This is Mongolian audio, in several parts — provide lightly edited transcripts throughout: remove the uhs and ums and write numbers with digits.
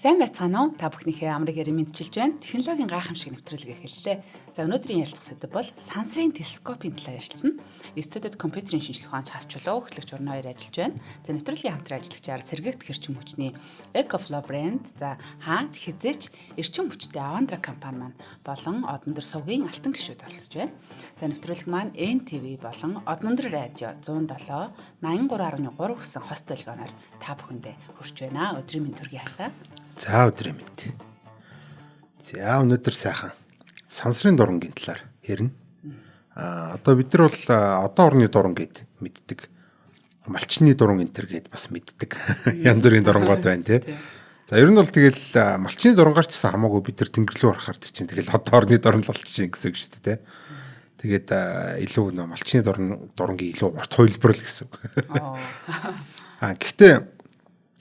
Сайн байцгаана уу? Та бүхнийхээ амрыг ярим мэдчилж байна. Технологийн гайхамшиг нэвтрүүлэг эхэллээ. За өнөөдрийн ярилцах сэдэв бол сансрын телескопын талаар ярилцсан. Студид компьютерийн шинжилгээ ухаан хасч болоо хөтлөгч Орно хоёр ажиллаж байна. За нэвтрүүлгийн хамтран ажиллагчаар сэргийгт хэрчим хүчний EcoFlow брэнд, за хаач хизээч эрчим хүчтэй Avandra компани маань болон Одмондөр сувгийн алтан гишүүд оролцож байна. За нэвтрүүлэг маань NTV болон Одмондөр радио 107 83.3 гэсэн хост долгионоор та бүхэндээ хүрч байна. Өдрийн мэнд төргий хасаа. За өдрийн мэд. За өнөөдөр сайхан сансрын дурангийн талаар ярина. Одоо бид нар бол одоо орны дуран гэд мэддэг. Малчны дуран энтер гэд бас мэддэг. Янз бүрийн дурангууд байна тий. За ер нь бол тэгэл малчны дурангаар ч гэсэн хамаагүй бид нар тэнгэрлүү орохоор чинь тэгэл одоо орны дуран л болчихжин гэсэн үг шүү дээ тий. Тэгээд илүү малчны дурангийн илүү урт хувилбар л гэсэн үг. Гэхдээ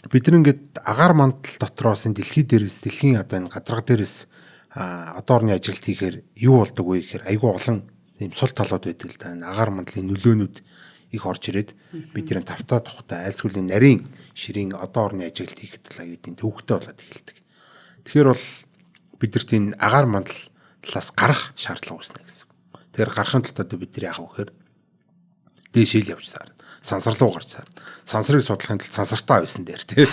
бид нар ингээд агаар мандал дотроос энэ дэлхийн одоо энэ гадарга дээрээс одоо орны ажилт хийхээр юу болдог вэ гэхээр айгүй олон ийм сул талууд байдаг л да. Агаар мандлын нөлөөнүүд их орж ирээд бид нэр тавтаа тухтай айлсгуулийн нарийн ширийн одоо орны ажилт хийх талаа үүдийн төвөгтэй болоод эхэлдэг. Тэгэхээр бол бидэрт энэ агаар мандал талаас гарах шаардлага үүснэ гэсэн. Тэгэхээр гарахын тулд одоо бид нар яах вэ гэхээр дээшэл явж саар. Сансар руу гарч саар. Сансрыг судлахын тулд сансартаа байсан дээр тий.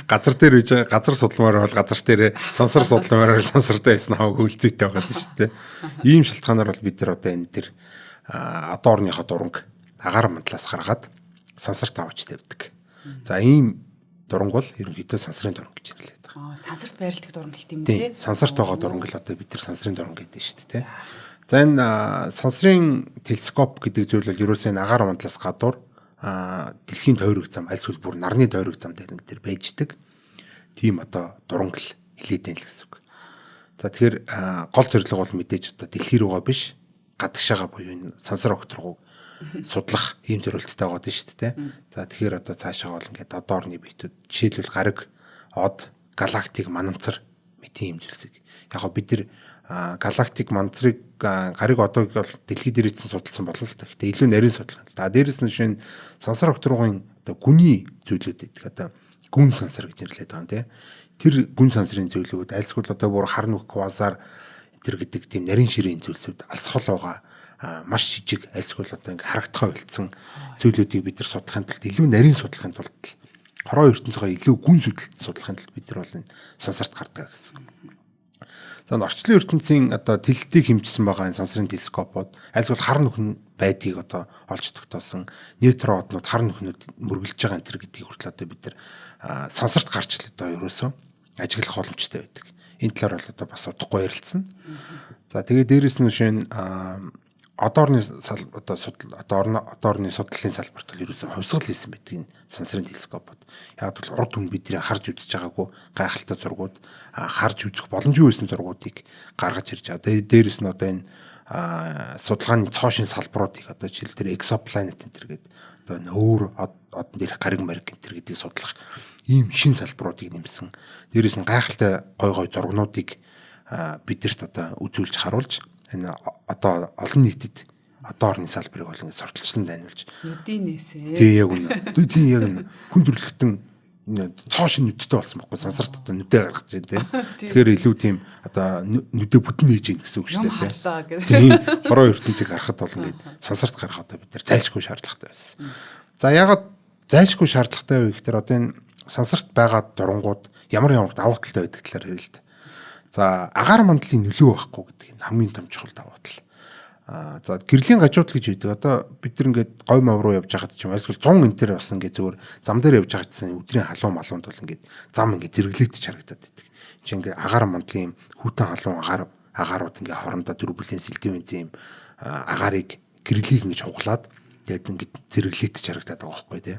Газар дээр үж газар судалмаар бол газар дээр сансар судалмаар бол сансартаа байсан хаа хөлцөөтэй байгаа шүү дээ. Ийм шалтгаанаар бол бид нар одоо энэ төр одоо орныхоо дуранг агаар мандлаас гаргаад сансарт авч тавьдаг. За ийм дуранг бол ерөнхийдөө сансрын дуранг гэж нэрлэдэг. Сансарт байрладаг дуранг гэх юм тий. Сансарт байгаа дуранг л одоо бид нар сансрын дуранг гэдэг шүү дээ тий. За энэ сансрын телескоп гэдэг зүйл бол ерөөсөө агаар мандлаас гадуур дэлхийн тойрог зам аль эсвэл бүр нарны тойрог зам дээр нэг төр байждаг. Тийм одоо дуранг л хилээд байна л гэсэн үг. За тэгэхээр гол зорилго бол мэдээж одоо дэлхий рүүгээ биш гадагшаага буюу энэ сансар огт руу судлах ийм зорилттой байгаа шүү дээ. За тэгэхээр одоо цаашаа бол ингээд одоо орны биетүүд жишээлбэл гариг, од, галактик, мананцар мэт ийм зүйлсийг яг гоо бид нар галактик манцрыг гариг одоог бол дэлхий дээр эзэн судалсан болов л та. Гэхдээ илүү нарийн судлах. Дээрээс нь шинэ сансар октруугийн одоо гүний зүйлүүд гэдэг. Одоо гүн сансар гэж нэрлэдэг байгаа юм тий. Тэр гүн сансрын зүйлүүд альсгал одоо бүр хар нүх квазар тэр гэдэг тийм нарийн ширийн зүйлсүүд алсхол байгаа маш жижиг альсгал одоо ингээ харагдахаа үлдсэн зүйлүүдийг бид нар судлахын тулд илүү нарийн судлахын тулд хороо ертөнцийнхөө илүү гүн судлалт судлахын тулд бид нар бол энэ сансарт гардаг гэсэн. За орчлон ертөнцийн одоо тэлэлтийг хэмжсэн байгаа энэ сансрын телескопууд альсвал хар нүхэн байдгийг одоо олж тогтоосон нейтро однууд хар нүхнүүд мөргөлж байгаа энэ төр гэдгийг хүртэл одоо бид нар сансарт гарч л одоо ерөөсөө ажиглах боломжтой байдаг. Энэ талаар бол одоо бас удахгүй ярилцсан. За тэгээд дээрэс нь шинэ одоо орны судлалын салбарт бол ерөөсөө хувьсгал хийсэн байдаг энэ сансрын телескопууд. Яг бол урд хүн бидний харж үзэж байгаагүй гайхалтай зургууд харж үзэх боломжгүй байсан зургуудыг гаргаж ирж байгаа. Дээрээс нь одоо энэ судалгааны цоошин салбаруудыг одоо жишээл тэр exoplanet энэ төр гэдэг одоо өөр одон дээрх гариг мариг энэ төр гэдгийг судлах ийм шин салбаруудыг нэмсэн. Дээрээс нь гайхалтай гой зургнуудыг бидэрт одоо үзүүлж харуулж энэ одоо олон нийтэд одоо орны салбарыг бол ингэ сурталчлан дайнуулж нүдийнээсээ тий яг үнэ тий яг хүн төрлөختөн цоошин нүдтэй болсон байхгүй сансарт одоо нүдээ гаргаж байна тий. Тэгэхээр илүү тийм одоо нүдээ бүтэн нээж ийн гэсэн үг шүү дээ тий. Хороо ертөнцийг харахад бол ингэ сансарт гарах одоо бид нар зайлшгүй шаардлагатай байсан. За ягаад зайлшгүй шаардлагатай вэ гэхээр одоо энэ сансарт байгаа дурангууд ямар давуу талтай байдаг талаар ярил л да. За агаар мандлын нөлөө байхгүй гэдэг нь хамгийн том чухал давуу тал. За гэрлийн гажууд л гэж байдаг. Одоо бид нар ингээд говь мав руу явж байхад ч юм эсвэл 100 энтер бас ингээд зөвөр зам дээр явж байхад чинь өдрийн халуун малуунд бол ингээд зам ингээд зэрэглэгдэж харагдаад байдаг. Чи ингээд агаар мандлын хүүтэн халуун агаарууд ингээд хоорондоо дөрвөлийн сэлтивэн зэм агаарыг гэрлийг ингэж хуглаад тэгээд ингээд зэрэглэгдэж харагдаад байгаа байхгүй тий.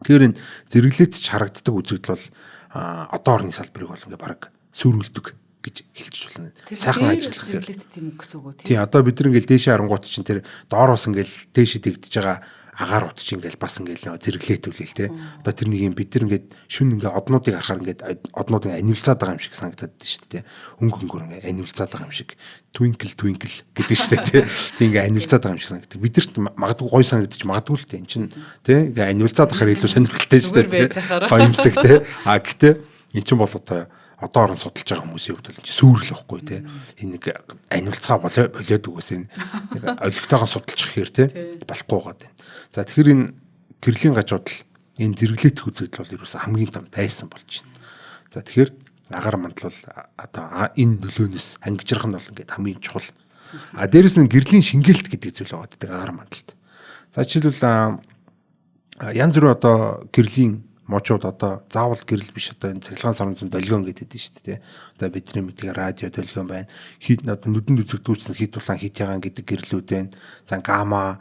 Тэгэхээр энэ зэрэглэгдэж харагддаг үзэгдэл бол одоо орны салбарыг бол ингээд баг сүрүүлдэг гэж хэлж болно. Сайхан ажиллах хэрэглэгдэх тийм гэсэн үг үү? Тий, одоо бид нар ингээл дээшээ харангуут чинь тэр доороос ингээл дээшээ дэгдэж байгаа агаарууд чинь ингээл бас ингээл зэрэглээдүүлээл тий. Одоо тэр нэг юм бид нар ингээд шүн ингээ однуудыг харахаар ингээд однууд аниулцаад байгаа юм шиг санагдаад байна шүү дээ. Өнгөнгөр ингээ аниулцаад байгаа юм шиг twinkle гэдэг шүү дээ тий. Тий ингээ аниулцаад байгаа юм шиг санагддаг. Бидэрт магадгүй гой санагдчих магадгүй л тий. Энд чинь тий ингээ аниулцаад ахаар илүү сонирхолтой шүү дээ тий. Гоёмсэг тий. Гэтээ эн чинь бол одоо орон судалж байгаа хүмүүсийн хувьд бол сүүрэл واخгүй тий. Энэ нэг аниулцгаа болоод үгээс энэ нэг олигтойгоо судалж ихээр тий болохгүй байгаа дээ. За тэгэхээр энэ гэрлийн гажууд л энэ зэрэглээдэх үзэгдэл бол ерөөсө хамгийн том дайсан болж байна. За тэгэхээр агаар мандал бол одоо энэ нөлөөнөөс ангижрах нь бол ингээд хамгийн чухал. Дээрэс нь гэрлийн шингээлт гэдэг зүйл байгаа гэдэг агаар мандалд. За жишээлбэл янз бүрийн одоо гэрлийн можууд одоо заавал гэрэл биш одоо энэ цахилгаан соронзон долгион гэдэг дээ шүү дээ. Одоо бидний мэдээ радио долгион байна. Хит одоо нүдэнд үзэгдүүлсэн хит тулаан хит ягаан гэдэг гэрлүүд байна. За гамма,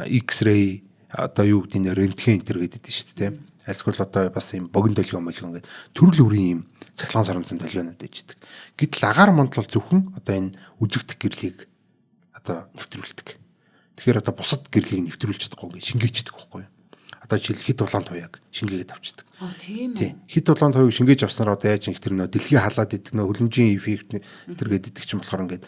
X-ray одоо юу гэдэг нь рентген энтер гэдэг дээ шүү дээ. Эсвэл одоо бас юм богино долгион молгион гэдэг төрөл бүрийн юм цахилгаан соронзон долгионод дэждэг. Гэтэл агаар мандал бол зөвхөн одоо энэ үзэгдэх гэрлийг одоо нэвтрүүлдэг. Тэгэхээр одоо бусад гэрлийг нэвтрүүлж чадахгүй ингээд шингээчдэг байхгүй юу? Одоо жишээл хит улаан туяаг шингээгээд авчдаг. Тийм ээ. Хит улаан туяаг шингээж авснаар одоо яаж ингэ тэр нөө дэлхий халаад идэг нөө хөлөмжийн эффект тэр гэдэг чинь болохоор ингээд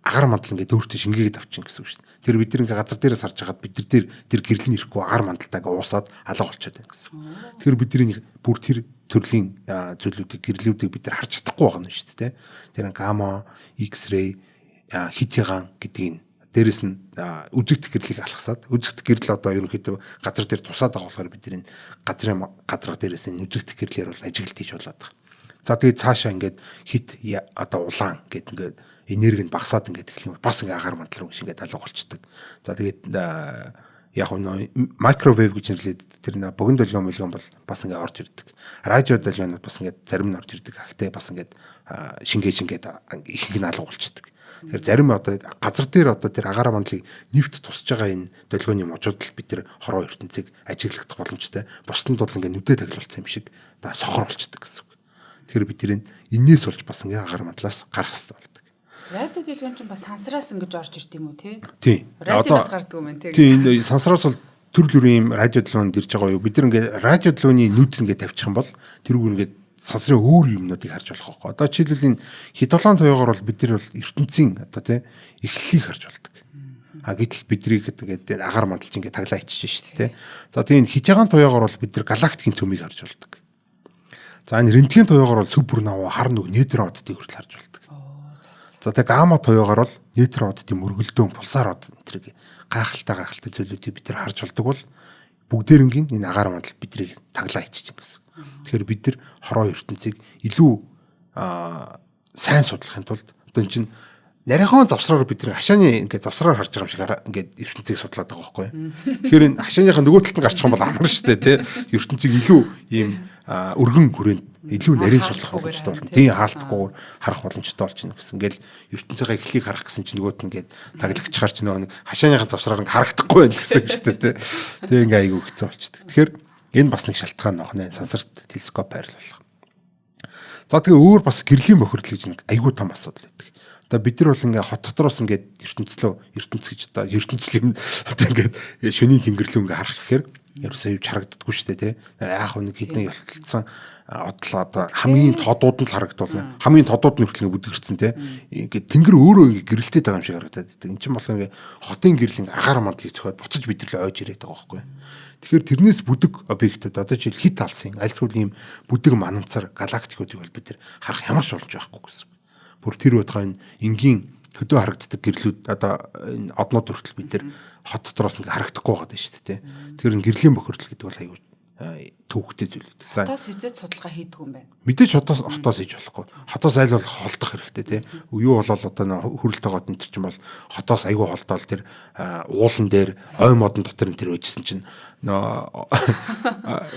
агаар мандал ингээд өөртөө шингээгээд авчин гэсэн үг шүү дээ. Тэр бид нэг газар дээрээс харж хагаад бид нар тэр гэрэл нь ирэхгүй агаар мандалтаа ингээд уусаад алга болчиход байна гэсэн. Тэгэхээр бидний бүр тэр төрлийн зүйлүүдийг гэрлүүдийг бид нар харж чадахгүй байгаа юм шүү дээ. Тэр гамма, X-ray, хит ягаан гэдгийг дээрэс нь үзэгдэх гэрлийг алгасаад үзэгдэх гэрэл одоо ерөнхийдөө газар дээр тусаад байгаа болохоор бид энэ газрын гадарга дээрээс энэ үзэгдэх гэрлээр бол ажиглалт хийж болоод байгаа. За тэгээд цаашаа ингээд хит одоо улаан гэдэг ингээд энерги нь багасаад ингээд эхлэх юм бас ингээд агаар мандал руу ингээд алга болчдөг. За тэгээд яг нь микровейв гэж нэрлэдэг тэр богино долгион бол бас ингээд орж ирдэг. Радио долгионод бас ингээд зарим нь орж ирдэг. Гэхдээ бас ингээд шингээд их их алга болчдөг. Тэгэхээр зарим одоо газар дээр одоо тэр агаар мандлыг нэвт тусаж байгаа энэ долгионы можууд л бид тэр хороо ертөнцийг ажиглах боломжтой. Бусдад бол ингээд нүдэ таглалцсан юм шиг да сохор болчдөг гэсэн үг. Тэгэхээр бид тэр энээс болж бас ингээд агаар мандлаас гарах хэрэгтэй болдог. Радио долгион ч бас сансраас ингэж орж ирд юм уу те? Тийм. Радиоос гардаг юм те. Тийм сансраас бол төрөл бүрийн юм радио долгионд ирж байгаа юу? Бид нар ингээд радио долгионы нүд ингээд тавьчих юм бол тэрүүг ингээд сансрын өөр юмнуудыг харж болох байхгүй. Одоо жишээлбэл энэ хит улаан туяагаар бол бид нар бол ертөнцийн одоо тий эхлэлийг харж болдог. Гэтэл бидрийг гэдэг агаар мандалж ингээд таглаа ичиж шүү дээ тий. За тийм хит ягаан туяагаар бол бид нар галактикийн цөмийг харж болдог. За энэ рентген туяагаар бол супернова хар нүг нейтродыг хүртэл харж болдог. За тэг гамма туяагаар бол нейтродын мөргөлдөөн пулсарууд энэ гайхалтай зүйлүүдийг бид нар харж болдог бол бүгдээрнгийн энэ агаар мандал бидрийг таглаа ичиж гэсэн. Тэгэхээр бид нар хороо ертөнцийг илүү сайн судлахын тулд одоо энэ чинь нарийнхан завсраар бид нар хашааны ингээд завсраар харж байгаа юм шиг ингээд ертөнцийг судлаад байгаа байхгүй. Тэгэхээр энэ хашааныхаа нөгөө талд нь гарчих юм бол амар шүү дээ тий. ертөнцийг илүү ийм өргөн хүрээнд илүү нарийн судлах боломжтой болно. Тийм хаалтгүй харах боломжтой болж байна гэсэн. Ингээл ертөнцийн эхлэлийг харах гэсэн чинь нөгөөд нь ингээд таглагчаар ч нөгөө нэг хашааныхаа завсраар ингээд харагдахгүй байх гэсэн үг шүү дээ тий. Тэгээ ингээ айгүй хэцүү болчихдог. Тэгэхээр энэ бас нэг шалтгаан нөхнэ сансарт телескоп байрлуулах. За тэгээ өөр бас гэрлийн бохирдол гэж нэг айгүй том асуудал байдаг. Одоо бид нар бол ингээ хот дотроос ингээд ертөнц гэж одоо ертөнцлийн одоо ингээд шөнийн тэнгэр рүү ингээ харах гэхээр ерөөсөө юу харагддаггүй шүү дээ тий. Яах вэ нэг хэдэн ялталцсан одлоо одоо хамгийн тодууд нь л харагдуулна. Хамгийн тодууд нь хүртэл бүдгэрсэн тий. Ингээд тэнгэр өөрөө ингээ гэрэлтээд байгаа юм шиг харагдаад байдаг. Энд чинь бол ингээ хотын гэрлийн агаар мандлыг зөхиод буцаж бидэрлээ ойж ирээд байгаа байхгүй. Тэгэхээр тэрнээс бүдэг объектууд одоо жишээл хит алсын альсгүй ийм бүдэг мананцар галактикуудыг бол бид нар харах ямар ч боломж байхгүй гэсэн. Бүр тэр удаа энэ энгийн хөдөө харагддаг гэрлүүд одоо энэ однууд хүртэл бид нар хот дотроос ингээ харагдахгүй байгаа даа шүү дээ. Тэгэхээр гэрлийн бохирдол гэдэг бол аюул төвхтэй зүйл үү. Хотоос хизээд судалгаа хийдэг юм байна. Мэдээж хотоос хийж болохгүй. Хотоос аль болох холдох хэрэгтэй тий. Юу болол одоо хөрөлтөөгод энэ чинь бол хотоос айгүй холдоол тэр уулан дээр ой модон дотор энэ тэр байжсэн чинь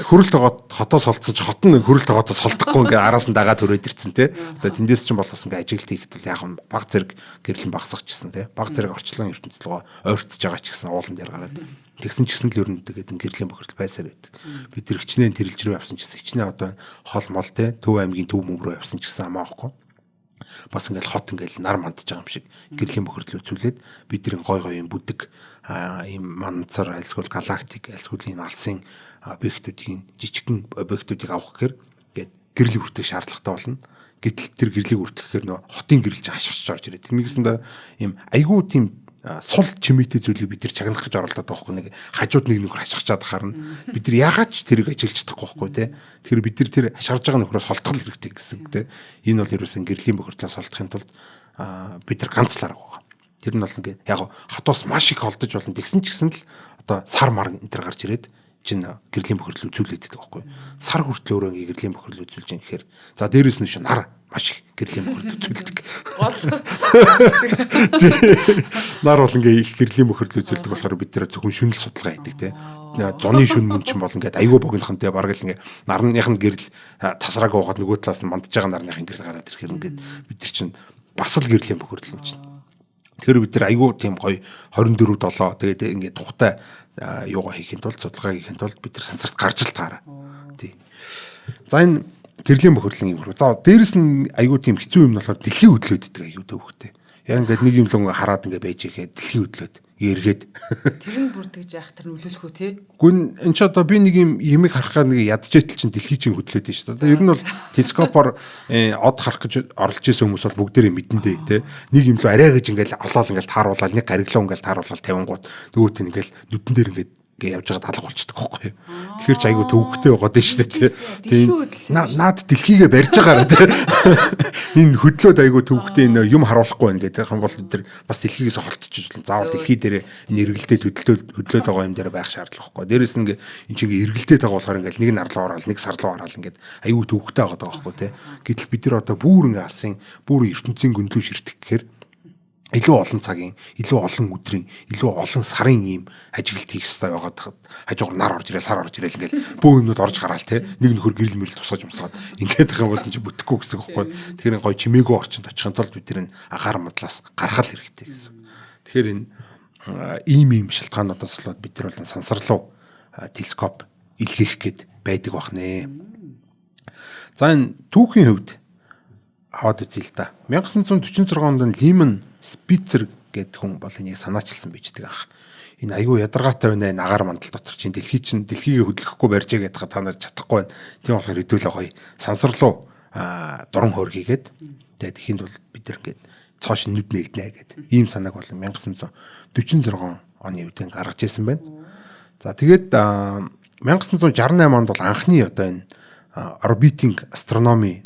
хөрөлтөөгод хотоос холдсон чи хот нь хөрөлтөөгодоос холдохгүй ингээ араас нь дагаад төрөөд ирсэн тий. Одоо тэндээс чинь болохос ингээ ажилт хийхэд бол яг баг зэрэг гэрлэн багсахчихсан тий. Баг зэрэг орчлон ертөнцлөгөө ойртож байгаа ч гэсэн уулан дээр гараад тэгсэн ч гэсэн л ерөнхийдөө тэгээд гэрлийн бохирдол байсаар байдаг. Бид тэр хичнээн тэрэлж рүү явсан ч гэсэн хичнээн одоо хол мол те Төв аймгийн төв мөм рүү явсан ч гэсэн хамаахгүй. Бас ингээл хот ингээл нар мандж байгаа юм шиг гэрлийн бохирдол үзүүлээд бидний гой гой юм бүдэг ийм манцар альсгол галактик альсгол энэ алсын объектуудын жижигхэн объектуудыг авах гэхээр ингээд гэрэл бүртгэх шаардлагатай болно. Гэтэл тэр гэрлийг бүртгэхээр нөө хотын гэрэл чинь хашгирч орж ирээд. Тэрнийгэсэндээ ийм айгүй тийм сул чимээтэй зүйлийг бид нар чагнах гэж оролдоод байгаа байхгүй, нэг хажууд нэг нөхөр хашгичаад харна. Бид нар яагаад ч тэрийг ажиллаж чадахгүй байхгүй те. Тэгэхээр бид нар тэр хашгирж байгаа нөхрөөс холдох хэрэгтэй гэсэн үг те. Энэ бол ерөөсөн гэрлийн бохирдлоос холдохын тулд бид нар ганц л арга байгаа. Тэр нь бол ингээд яг хотоос маш их холдож болно. Тэгсэн ч гэсэн л одоо сар мар энэ төр гарч ирээд чинь гэрлийн бохирдол үзүүлээд байдаг байхгүй. Сар хүртэл өөрөө ингээд гэрлийн бохирдол үзүүлж юм гэхээр за дээрэс нь шин нар маш их гэрлийн бохирдол үзүүлдэг. Нар бол ингээд их гэрлийн бохирдол үзүүлдэг болохоор бид нэр зөвхөн шүнэл судалгаа хийдэг те. Зуны шүн мөн чинь бол ингээд аюу богинохонтэй бараг л ингээд нарныхын гэрэл тасрааг уугаад нөгөө талаас нь мандж байгаа нарныхын гэрэл гараад ирэхээр ингээд бид нар чинь бас л гэрлийн бохирдол юм чинь. Тэгэхээр бид нар аюу тийм гоё 24/7 тэгээд ингээд тухтай юугаа хийхэд тулд судалгаа хийхэд тулд бид нар сансарт гарч л таараа. Тий. За энэ гэрлийн бохирдлын юм хэрэг. За дээрэс нь аюу тийм хэцүү юм нь болохоор дэлхийн хөдлөөд идэг аюу төвхтэй. Яг ингээд нэг юм л хараад ингээд байж ихэд дэлхийн хөдлөөд эргээд тэр нь бүрдгэж яах тэр нөлөөлөх үү те. Гүн энэ ч одоо би нэг юм ямиг харахаар нэг ядчээтэл чинь дэлхий чинь хөдлөөд нь шүү дээ. Одоо ер нь бол телескопоор од харах гэж оролж исэн хүмүүс бол бүгдээрээ мэдэндээ те. Нэг юм л арай гэж ингээл олоод ингээл тааруулаад нэг гариглаа ингээл тааруулаад тавингууд нөгөөт нь ингээл нүдэн дээр ингээд явж байгаа талга болчихдог байхгүй юу. Тэгэхээр ч айгу төвөгтэй байгаад байна шүү дээ. Тийм наад дэлхийгээ барьж байгаараа тийм. Энэ хөдлөөд айгу төвөгтэй энэ юм харуулахгүй байна гэдэг юм бол бид нар бас дэлхийгээс холтчих. Заавал дэлхий дээр энэ эргэлдээ хөдлөөд байгаа юм дээр байх шаардлага байхгүй. Дээрээс нь энэ чинь эргэлдээ байгаа болохоор ингээл нэг нь арлуу ороод нэг сарлуу ороод ингээд айгу төвөгтэй байгаа байхгүй тийм. Гэтэл бид нар одоо бүр ингээ алсын бүр ертөнцийн гүнлүү ширтэх гэхээр илүү олон цагийн, илүү олон өдрийн, илүү олон сарын ийм ажиглалт хийх хэрэгтэй байгаад хажуугаар нар орж ирээ, сар орж ирээ ингээл бөө юмнууд орж гараал те. Нэг нөхөр гэрэл мэрэл тусгаж юмсаад ингээд байгаа бол энэ чинь бүтэхгүй гэсэн үг байхгүй. Тэгэхээр гоё чимээгүй орчинд очихын тулд бид нэр агаар мадлаас гаргах хэрэгтэй гэсэн. Тэгэхээр энэ ийм шалтгаануудаас болоод бид нар бол сансарлуу телескоп илгээх гээд байдаг бахнэ. За энэ түүхийн хувьд аваад үзье л да. 1946 онд Лимон Спицер гэдэг хүн бол энийг санаачилсан bijдэг ах. Энэ айгүй ядаргаатай байна энэ агаар мандал дотор чинь дэлхийгээ хөдлөхгүй барьжээ гэдэг та нар чадахгүй байна. Тийм болохоор хэдүүлээ гоё сансарлуу дуран хөргийгээд тэгээд ихэнд бол бид нар ингээд цоош нүд нэгднэ гэдэг. Ийм санааг бол 1946 оны үед гаргаж ирсэн байна. За тэгээд 1968 онд бол анхны одоо энэ orbiting astronomy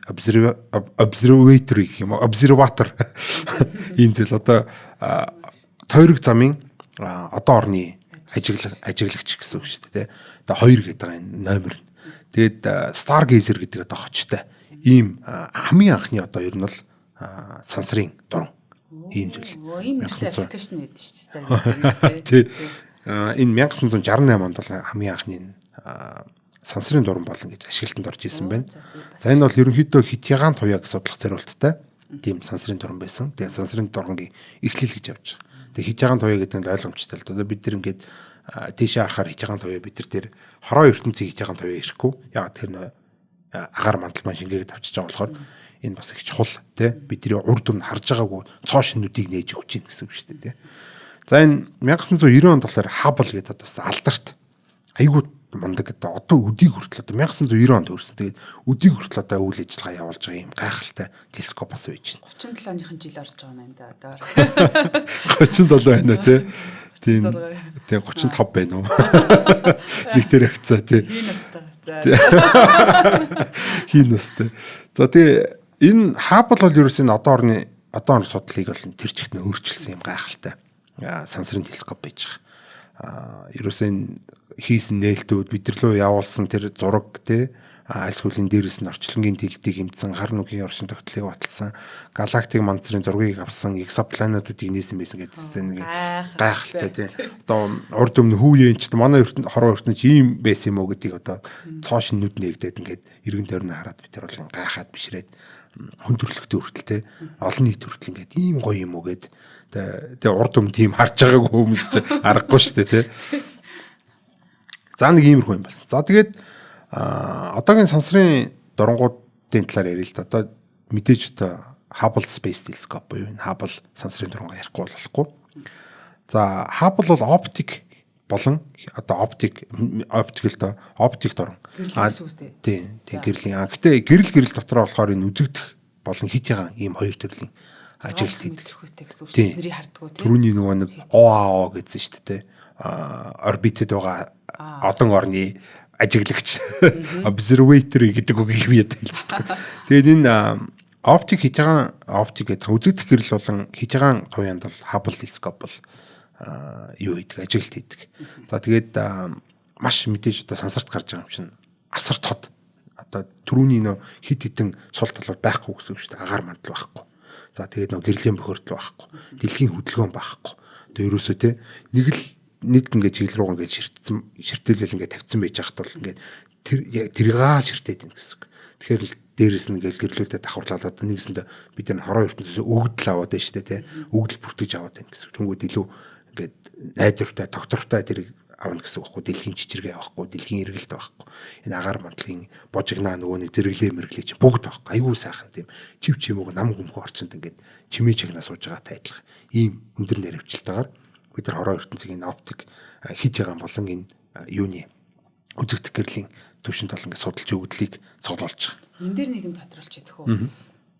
observatory гэх юм уу observator энэ зүйл одоо тойрог замын одоо орны ажиглагч гэсэн үг шүү дээ. Одоо 2 гэдэг энэ номер. Тэгээд Stargazer гэдэг одоо хочтой ийм хамгийн анхны одоо ер нь бол сансрын дуран ийм зүйл. Ийм аппликейшн байдаг шүү дээ. Тий. Энэ 1968 онд бол хамгийн анхны сансрын дуран болон гэж ашиглалтанд орж исэн байна. За энэ бол ерөнхийдөө Хитягаан туяаг судлах зорилттой тийм сансрын дуран байсан. Тэгээ сансрын дурангийн эхлэл гэж явж байгаа. Тэгээ Хитягаан туяа гэдэг нь ойлгомжтой л да. Бид нар ингээд тийшээ харахаар Хитягаан туяа бид нар тэр хороо ертөнцийн Хитягаан туяа ирэхгүй. Яг тэр агаар мандал маань шингээгээд авчиж байгаа болохоор энэ бас их чухал тий. Бидний урд өмнө харж байгаагүй цоошин нүдийг нээж өгч гин гэсэн үг шүү дээ тий. За энэ 1990 онд болохоор Hubble гэдэг бас алдарт айгуу мундаг гэдэг одоо өдийг хүртэл одоо 1990 онд төрсөн. Тэгээд өдийг хүртэл одоо үйл ажиллагаа явуулж байгаа юм гайхалтай телескоп бас байж байна. 37 оныхын жил орж байгаа юм да одоо. 37 байна тий. Тийм 35 байна уу? Нэг дээр авцаа тий. Хин настай. За. Хин настай. За тэгээ энэ Hubble бол ерөөс энэ одоо орны судлалыг бол тэр чигт нь өөрчилсөн юм гайхалтай. Сансрын телескоп байж байгаа. Ерөөс энэ хийсэн нээлтүүд бид нар руу явуулсан тэр зураг тий аль сүлийн дээрээс нь орчлонгийн дэлдийг хэмжсэн хар нүгийн оршин тогтолцоог баталсан галактик мандрын зургийг авсан экзопланетуудыг нээсэн байсан гэдсэн нэг гайхалтай тий одоо урд өмнө хүүеэнч манай хороо ертөнц ийм байсан юм уу гэдгийг одоо цоошин нүд нээгдээд ингээд эргэн тойрны хараад бид нар бол гайхаад бишрээд хүндрэлтэй хүртэл тий олон нийт хүртэл ингээд ийм гоё юм уу гэд тэгээ урд өмнө тийм харж байгаагүй хүмүүс ч аргагүй шүү дээ тий. За нэг иймэрхүү юм байна. За тэгээд одоогийн сансрын дурангуудын талаар ярил л да. Одоо мэдээж одоо Hubble Space Telescope буюу энэ Hubble сансрын дурангаа ярихгүй болохгүй. За Hubble бол оптик болон одоо оптикл дуран. Тийм гэрлийн. Гэтэ гэрэл дотроо болохоор энэ үзэгдэх болон хит ягаан ийм хоёр төрлийн ажилт хийдэг. Тэрхүүтэй гэсэн үг шүү дээ. Нэрийг хардггүй тийм. Түрүүний нөгөө нэг ОАО гэсэн шүү дээ. Орбитэд байгаа одон орны ажиглагч observatory гэдэг үгийг би ядаж хэлдэг. Тэгээд энэ оптик хийж байгаа оптик гэдэг үзэгдэх гэрэл болон хийж байгаа туяанд бол Hubble телескоп бол юу хийдэг ажилт хийдэг. За тэгээд маш мэдээж одоо сансарт гарч байгаа юм чинь асар тод. Одоо түрүүний нөө хит хитэн сул талууд байхгүй гэсэн үг шүү дээ. Агаар мандал байхгүй. За тэгээд нөө гэрлийн бохирдол байхгүй. Дэлхийн хөдөлгөөн байхгүй. Тэгээд ерөөсөө те нэг ингээд чиглэл рүү ингээд ширтэлэл ингээд тавьсан байж хахад бол ингээд тэргаа ширтээд байна гэсэн үг. Тэгэхээр л дээрэс нь ингээд гэрлүүлээд давхарлаад нэгсэндээ бид нар хороо ертөнцөөс өгдөл аваад байна шүү дээ те. Өгдөл бүртгэж аваад байна гэсэн үг. Тэнгүүд илүү ингээд найдвартай, доктортай тэрийг авна гэсэн үг байхгүй. Дэлхийн чичиргээ авахгүй, дэлхийн эргэлт авахгүй. Энэ агаар мандлын божигнаа нөгөө нэг зэрэглээ мэрглээ чинь бүгд авахгүй. Айгүй сайхан тийм чив чимээг нам гүмхүү орчинд ингээд чимээ чагнаа сууж байгаатай адилхан. Ийм өндөр наривчлалтаагаар бид нар хороо ертөнцийн оптик хийж байгаа болон энэ юуны үзэгдэх гэрлийн төвшөнд бол ингээд судалж өгдлийг цуглуулж байгаа. Энд дээр нэг юм тодруулж идэх үү?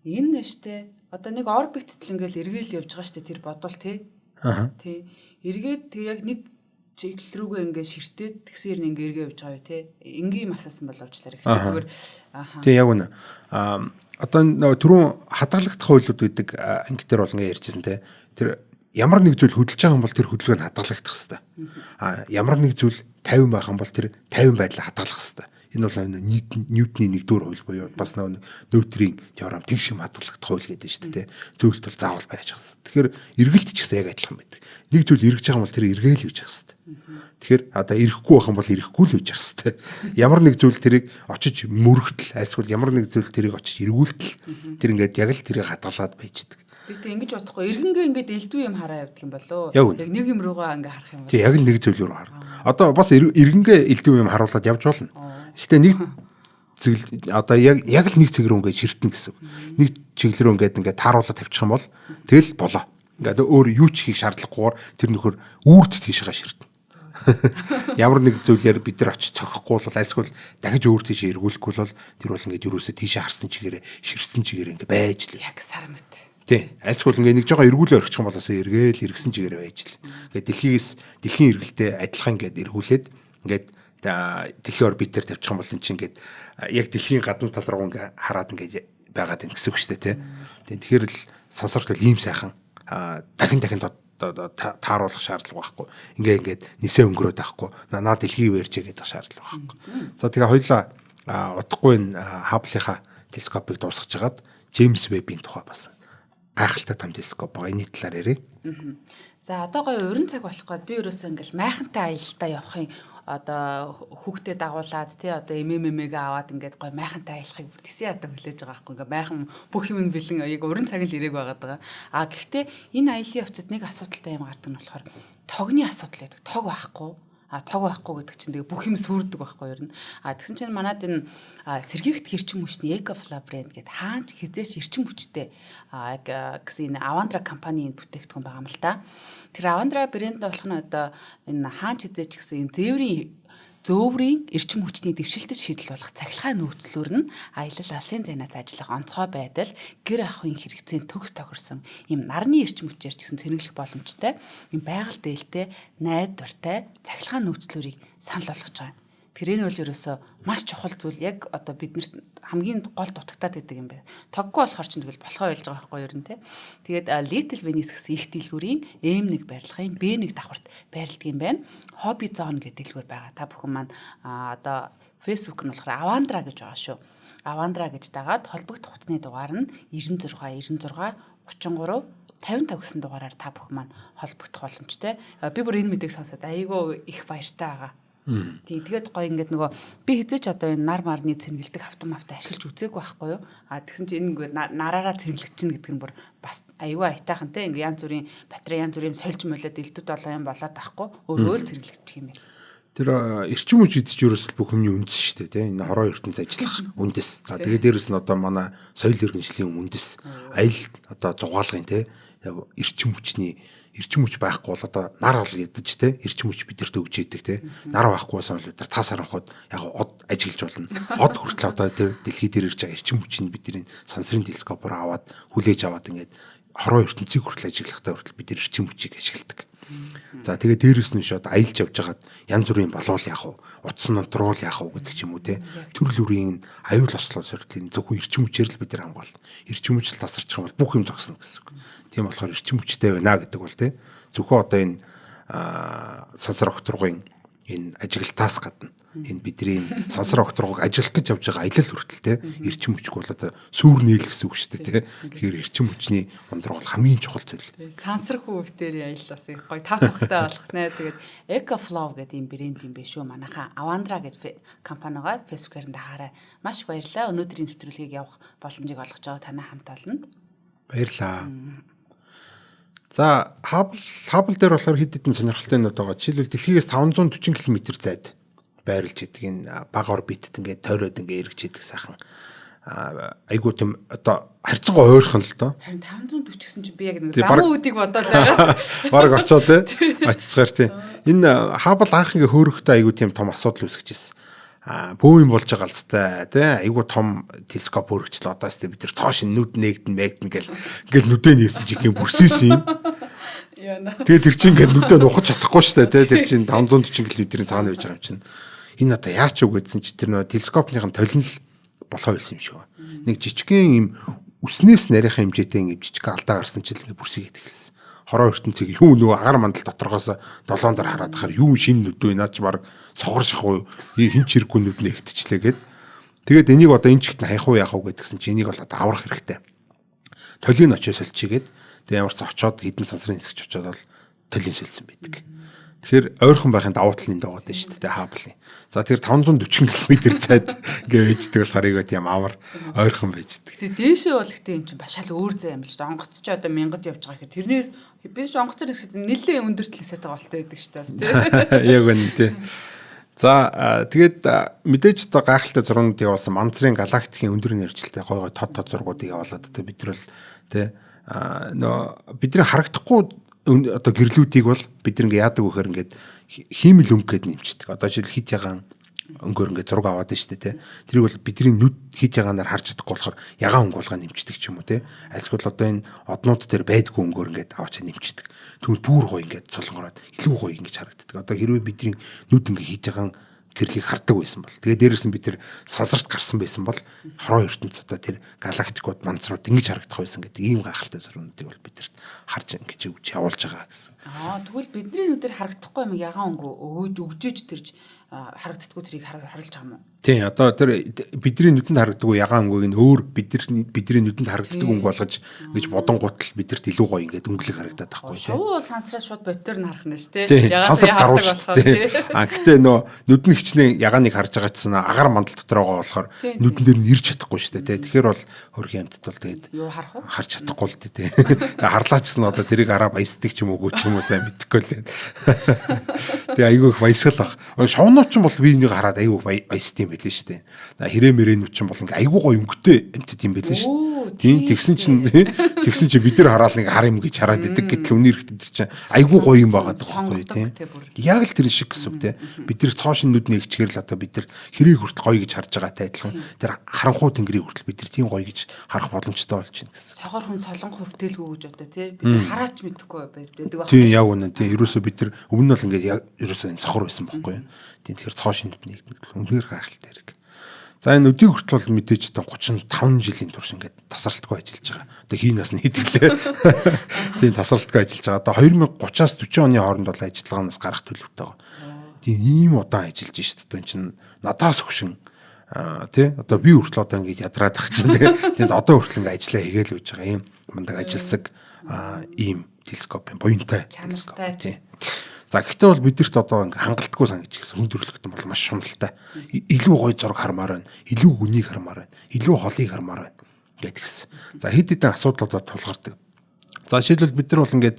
Энэ нэштэй одоо нэг орбитт л ингээд эргээл явж байгаа штэ тэр бодвол тий. Тий. Эргээд тэг яг нэг чиглэл рүүгээ ингээд ширтээд тэгсээр нэг эргээ явж байгаа юу тий. Энгийн асуусан боловчлаа их зүгээр тий яг үнэ. Одоо түрүүн хадгалагдах хуйлууд гэдэг анги дээр бол ингээд ярьжсэн тий. Тэр ямар нэг зүйл хөдөлж байгаа юм бол тэр хөдөлгөөнд хадгалагдах хэрэгтэй. Ямар нэг зүйл 50 байх юм бол тэр 50 байдлаа хадгалах хэрэгтэй. Энэ бол Ньютоны 1-р хууль буюу бас ньютрийн теорем тэгшим хадгалагдах хууль гэдэг шүү дээ. Зөвлөлт бол заавал байж байгаа. Тэгэхээр эргэлт ч гэсэн яг адилхан байдаг. Нэг зүйл эргэж байгаа юм бол тэр эргээл гэж явах хэрэгтэй. Тэгэхээр одоо ирэхгүй байх юм бол ирэхгүй л гэж явах хэрэгтэй. Ямар нэг зүйл тэрийг очиж мөрөгдөл эсвэл ямар нэг зүйл тэрийг очиж эргүүлтэл тэр ингээд яг л тэрийг хадгалаад байждаг. Бид ингэж бодохгүй эргэнгээ ингээд элдв юм хараа явдаг юм болоо. Яг нэг юм руугаа ингээ харах юм бол. Тий, яг л нэг зүйл рүү хар. Одоо бас эргэнгээ элдв юм харуулад явж болно. Гэхдээ нэг цэглэл одоо яг л нэг цэг рүү ингээ ширтэн гэсэн. Нэг чиглэл рүү ингээд тааруулаад тавьчих юм бол тэгэл болоо. Ингээд өөр юу ч хийх шаардлагагүйгээр тэр нөхөр үүрт тийшээ ширтэн. Ямар нэг зүйлээр бид нар очиж цохихгүй бол альсгүй дахиж өөр тийшээ эргүүлэхгүй бол тэр бол ингээд юусоо тийшээ харсан чигээрээ ширсэн чигээрээ ингээ байж л яг сар мэт. Тий. Альсгүй ингээ нэг жоо эргүүлээ орчих юм болоосоо эргээл эргэсэн чигээрээ байж л. Ингээд дэлхийн эргэлтэй адилхан ингээд эргүүлээд ингээд дэлхийн орбитер тавьчих юм бол эн чинь ингээд яг дэлхийн гадна тал руу ингээ хараад ингээ байгаад байна гэсэн үг шүү дээ тий. Тэгэхээр л сансарт бол ийм сайхан дахин тааруулах шаардлага байхгүй. Ингээд нисээ өнгөрөөд байхгүй. Наа дэлхий вэрчээ гэдэг шаардлага байхгүй. За тэгээ хоёлаа удахгүй энэ Hubble-ийнхаа телескопыг дуусгаж хагаад Джеймс Веббийн тухай бас гайхалтай том телескоп байгаа. Энэ талаар ярив. За одоо гоё уран цаг болох гээд би ерөөсөө ингээл майхантай аялалтаа явахын одоо хүүхдэд дагуулад тий одоо эмэмэмэгээ аваад ингээд гоё майхантай аялахыг бүр тэсээ ята хүлээж байгаа байхгүй ингээд майхан бүх юм бэлэн яг уран цаг л ирээг байгаад байгаа. Гэхдээ энэ аялын явцад нэг асуудалтай юм гардаг нь болохоор тогны асуудал байдаг. Тог байхгүй. Тог байхгүй гэдэг чинь тэгээ бүх юм сүрдэг байхгүй юу? Тэгсэн чинь манад энэ сэргийгт эрчим хүчний Ecoflow брэнд гэдэг хаанч хизээч эрчим хүчтэй гэсэн энэ Avandra компанийн бүтээгдэхүүн байгаа юм л та. Тэр Avandra брэнд болох нь одоо энэ хаанч хизээч гэсэн энэ зөөврийн эрчим хүчний дэвшилтэд шийдэл болох цахилгаан нөөцлөр нь аялал алсын зайнаас ажиллах онцгой байдал гэр ахуйн хэрэгцээнд төгс тохирсон юм нарны эрчим хүчээр ч гэсэн цэнэглэх боломжтой юм байгаль дээлтэй найдвартай цахилгаан нөөцлөрийг санал болгож байгаа. Тэр энэ бол ерөөсөө маш чухал зүйл яг одоо биднэрт хамгийн гол дутагтаад байдаг юм байна. Тоггүй болохоор ч тэгвэл болохоо ойлж байгаа байхгүй юу ер нь те. Тэгээд Little Venice гэсэн их дэлгүүрийн M1 барилгын B1 давхарт байрладаг юм байна. Hobby Zone гэдэг дэлгүүр байгаа. Та бүхэн маань одоо Facebook нь болохоор Avandra гэж байгаа шүү. Avandra гэж дагаад холбогдох утасны дугаар нь 96 93 33 55 гэсэн дугаараар та бүхэн маань холбогдох боломжтой. Би бүр энэ мэдээг сонсоод айгүй их баяртай байгаа. Тийм тэгээд гоё ингээд нөгөө би хизээч одоо энэ нар марны цэнгэлдэг автоматтай ашиглаж үзээгүй байхгүй юу? Тэгсэн чинь энэ ингээд нараараа цэнгэлж чинь гэдэг нь бүр бас аюу айтайхан те ингээд янз бүрийн батарей янз бүрийн сольж молоод элдвэд болоо юм болоод байхгүй өөрөө л цэнгэлж юм байна. Тэр эрчим хүч идэж ерөөсөл бүх юмний үндэс шүү дээ те. Энэ хороо ертөнц ажиллах үндэс. За тэгээд дээрэс нь одоо манай соёл иргэншлийн үндэс. Аялал одоо зугаалгын те эрчим хүч байхгүй бол одоо нар ол ядаж те эрчим хүч бидэрт өгж идэг те нар байхгүйсэн бол бид таас харанхууд яг од ажиглаж болно. Од хүртэл одоо тэр дэлхий дээр ирж байгаа эрчим хүчийг бидний сансрын телескопоор аваад хүлээж аваад ингээд хороо ертөнцийг хүртэл ажиглахтаа хүртэл бид эрчим хүчийг ашигладаг. За тэгээд дээрэс нь шууд аялж явж хагаад янз бүрийн болов яах вэ? Утас нонтруул яах вэ гэдэг ч юм уу те. Төрөл бүрийн аюул ослоо сорилтын зөвхөн эрчим хүчээр л бид нар хамгаална. Эрчим хүчил тасарчих юм бол бүх юм зогсно гэсэн үг. Тийм болохоор эрчим хүчтэй байна гэдэг бол те. Зөвхөн одоо энэ сансар огторгын энэ ажиглалтаас гадна энэ бидний сансар огторгыг ажиллах гэж явж байгаа аялал хүртэл те эрчим хүчг бол одоо сүүр нээл гэсэн үг шүү дээ те. Тэгэхээр эрчим хүчний ундраг бол хамгийн чухал зүйл. Сансар хүүхдээр аялал бас их гоё тав тухтай болох нэ. Тэгээд EcoFlow гэдэг юм брэнд юм биш үү? Манайхаа Avandra гэдэг компанигаа Facebook-аар дагаарай. Маш баярлалаа. Өнөөдрийн нэвтрүүлгийг явах боломжийг олгож байгаа танай хамт олонд. Баярлалаа. За Hubble дээр болохоор хэд хэдэн сонирхолтой нот байгаа. Жишээлбэл дэлхийгээс 540 км зайд байрлж идэг энэ бага орбитд ингээд тойроод ингээд эргэж идэг сайхан. Айгуу тийм одоо харьцангуй ойрхон л доо. Харин 540 гэсэн чинь би яг нэг замуу үдийг бодоод байгаа. Бараг очоо те. Очичгаар те. Энэ Hubble анх ингээ хөөрөхтэй айгуу тийм том асуудал үүсгэж ирсэн. Бөөм болж байгаа л стай тий айгуу том телескоп өөрөгчлөө одоо сте бид нар цоош нүд нээгдэн ингээл нүдээ нээсэн чи юм бүрсээсэн юм. Тэгээд тэр чинь ингээл нүдээ нухаж чадахгүй штэ тий тэр чинь 540 км-ийн цаана байж байгаа юм чинь. Энэ одоо яач вэ гэдсэн чи тэр нөө телескопныхын толинол болохоо байсан юм шиг байна. Нэг жижигхэн юм үснээс нарийнхан хэмжээтэй ингээ жижиг алдаа гарсан чил ингээ бүрсийгээд эхэлсэн. Хороо ертөнцийг юу нөгөө агаар мандал доторгоос долоон дор хараад хахаар юу шинэ нүд вэ наач баг сохор шахуу хин чирэггүй нүд нэгтчлээ гэд. Тэгээд энийг одоо энэ чигт хаях уу яах уу гэдгсэн чи энийг бол одоо аврах хэрэгтэй. Толийг нь очиж сольчихгээд тэгээд ямар ч очоод хідэн сансрын хэсэгч очоод бол толийг сольсон байдаг. Тэгэхээр ойрхон байхын давуу талын дагууд нь шүү дээ Hubble-ийн. За тэгэхээр 540 км зайд ингээ ээждэг болохоор игээ тийм амар ойрхон байждаг. Гэтэ дээшээ бол гэтээ эн чинь башаал өөр зай юм л шүү дээ. Онгоц ч одоо 1000-д явж байгаа хэрэг тэрнээс биш онгоцоор ихтэй нэлээд өндөр төлөвсөйтэй болтой байдаг шүү дээ. Яг үнэ тий. За тэгээд мэдээж одоо гайхалтай зургууд явуулсан Манцрын галактикийн өндөр нэржилтэй гой гой тод зургуудыг явуулаад одоо бид нар л тий нөө бидний харагдахгүй одоо гэрлүүдийг бол бид ингээ яадаг вөхөр ингээд хиймэл өнгө гэд нэмчдэг. Одоо жишээл хит ягаан өнгөөр ингээ зураг аваад нь шүү дээ тий. Тэрийг бол бидний нүд хит ягаанаар харж чадахгүй болохоор ягаан өнгө болгоо нэмчдэг ч юм уу тий. Альсгүй одоо энэ однууд дээр байдгүй өнгөөр ингээ аваачаа нэмчдэг. Тэгвэл бүр гоё ингээ цолонгороод илүү гоё ингээ харагддаг. Одоо хэрвээ бидний нүд ингээ хит ягаан гэрлийг хардаг байсан бол тэгээ дээрээс нь бид тэр сансарт гарсан байсан бол хороо ертөнц одоо тэр галактикууд манцрууд ингэж харагдах байсан гэдэг ийм гайхалтай зургуудыг бол бид харж ингэж өгч явуулж байгаа гэсэн. Тэгвэл бидний нүдээр харагдахгүй юм ягаан өнгө өгжөөж тэрж харагддаггүй тэрийг харуулж байгаа юм уу? Тийм одоо тэр бидний нүдэнд харагддаггүй ягаан өнгөг нь өөр бидний нүдэнд харагддаг өнгө болгож гэж бодонгууд л бидэрт илүү гоё ингээд өнгөлөг харагдаад байхгүй тийм. Шувуу сансраа шууд ботор нарах нь шүү дээ. Ягаад гарууш тийм. Гэтээ нөө нүдний хичнээн ягааныг харж байгаа ч гэсэн агаар мандал дотор байгаа болохоор нүдэн дээр нь ирж чадахгүй шүү дээ. Тэгэхээр бол хөрхийн амьтад бол тэгээд харж чадахгүй л тийм. Тэгээ харлаач гэсэн одоо тэрийг араа баясдаг ч юм уу ч юм уу сайн мэдэхгүй л. Тэгээ айгүй их баясгал баг. Шовнооч ч бол биенийг хараад айгүй баясд юм байлээ шүү дээ. Хэрэг мөрэнүүд ч бол ингээ айгүй гоё өнгөтэй амьтад юм байлээ шүү дээ. Тийм тэгсэн чинь бид нар хараал нэг хар юм гэж хараад идэг гэтэл үнээр ихэд чинь айгүй гоё юм байгаа байхгүй тийм. Яг л тэр шиг гэсэн үг тийм. Бид нар цоошин нүдний ичгээр л одоо бид нар хэрэг хүртэл гоё гэж харж байгаатай адилхан тэр харанхуй тэнгэрийг хүртэл бид нар тийм гоё гэж харах боломжтой болж байна гэсэн. Согор хүн солонго хүртэлгүй гэж одоо тийм. Бид нар хараач мэдэхгүй байдаг байна. Тийм яг үнэ тийм. Ерөөсөө бид нар өмнө нь бол ингээ ерөөсөө юм сохор байсан байхгүй юу. Тийм тэгэхээр цоошин нүдний үнээр гайхалтай хэрэг. За энэ өдийг хүртэл бол мэдээж одоо 35 жилийн турш ингээд тасралтгүй ажиллаж байгаа. Одоо хийнаас нь хийдгэлээ. Тийм тасралтгүй ажиллаж байгаа. Одоо 2030-аас 40 оны хооронд бол ажиллагаанаас гарах төлөвтэй байгаа. Тийм ийм удаан ажиллаж шít. Одоо энэ чинь надаас хөшин тий одоо би хүртэл одоо ингээд ядраад ах чинь тэгээд одоо хүртэл ингээд ажиллаа хийгээл үж байгаа ийм мундаг ажилсаг ийм телескоп юм буянтай телескоп тий. За гэхдээ бол бидэрт одоо ингээ хангалтгүй сан гэж хэлсэн хүндрэлтэн бол маш шуналтай. Илүү гоё зураг хармаар байна. Илүү үнийг хармаар байна. Илүү холыг хармаар байна гэдэг гисэн. За хэд хэдэн асуудлуудад тулгардаг. За жишээлбэл бид нар бол ингээд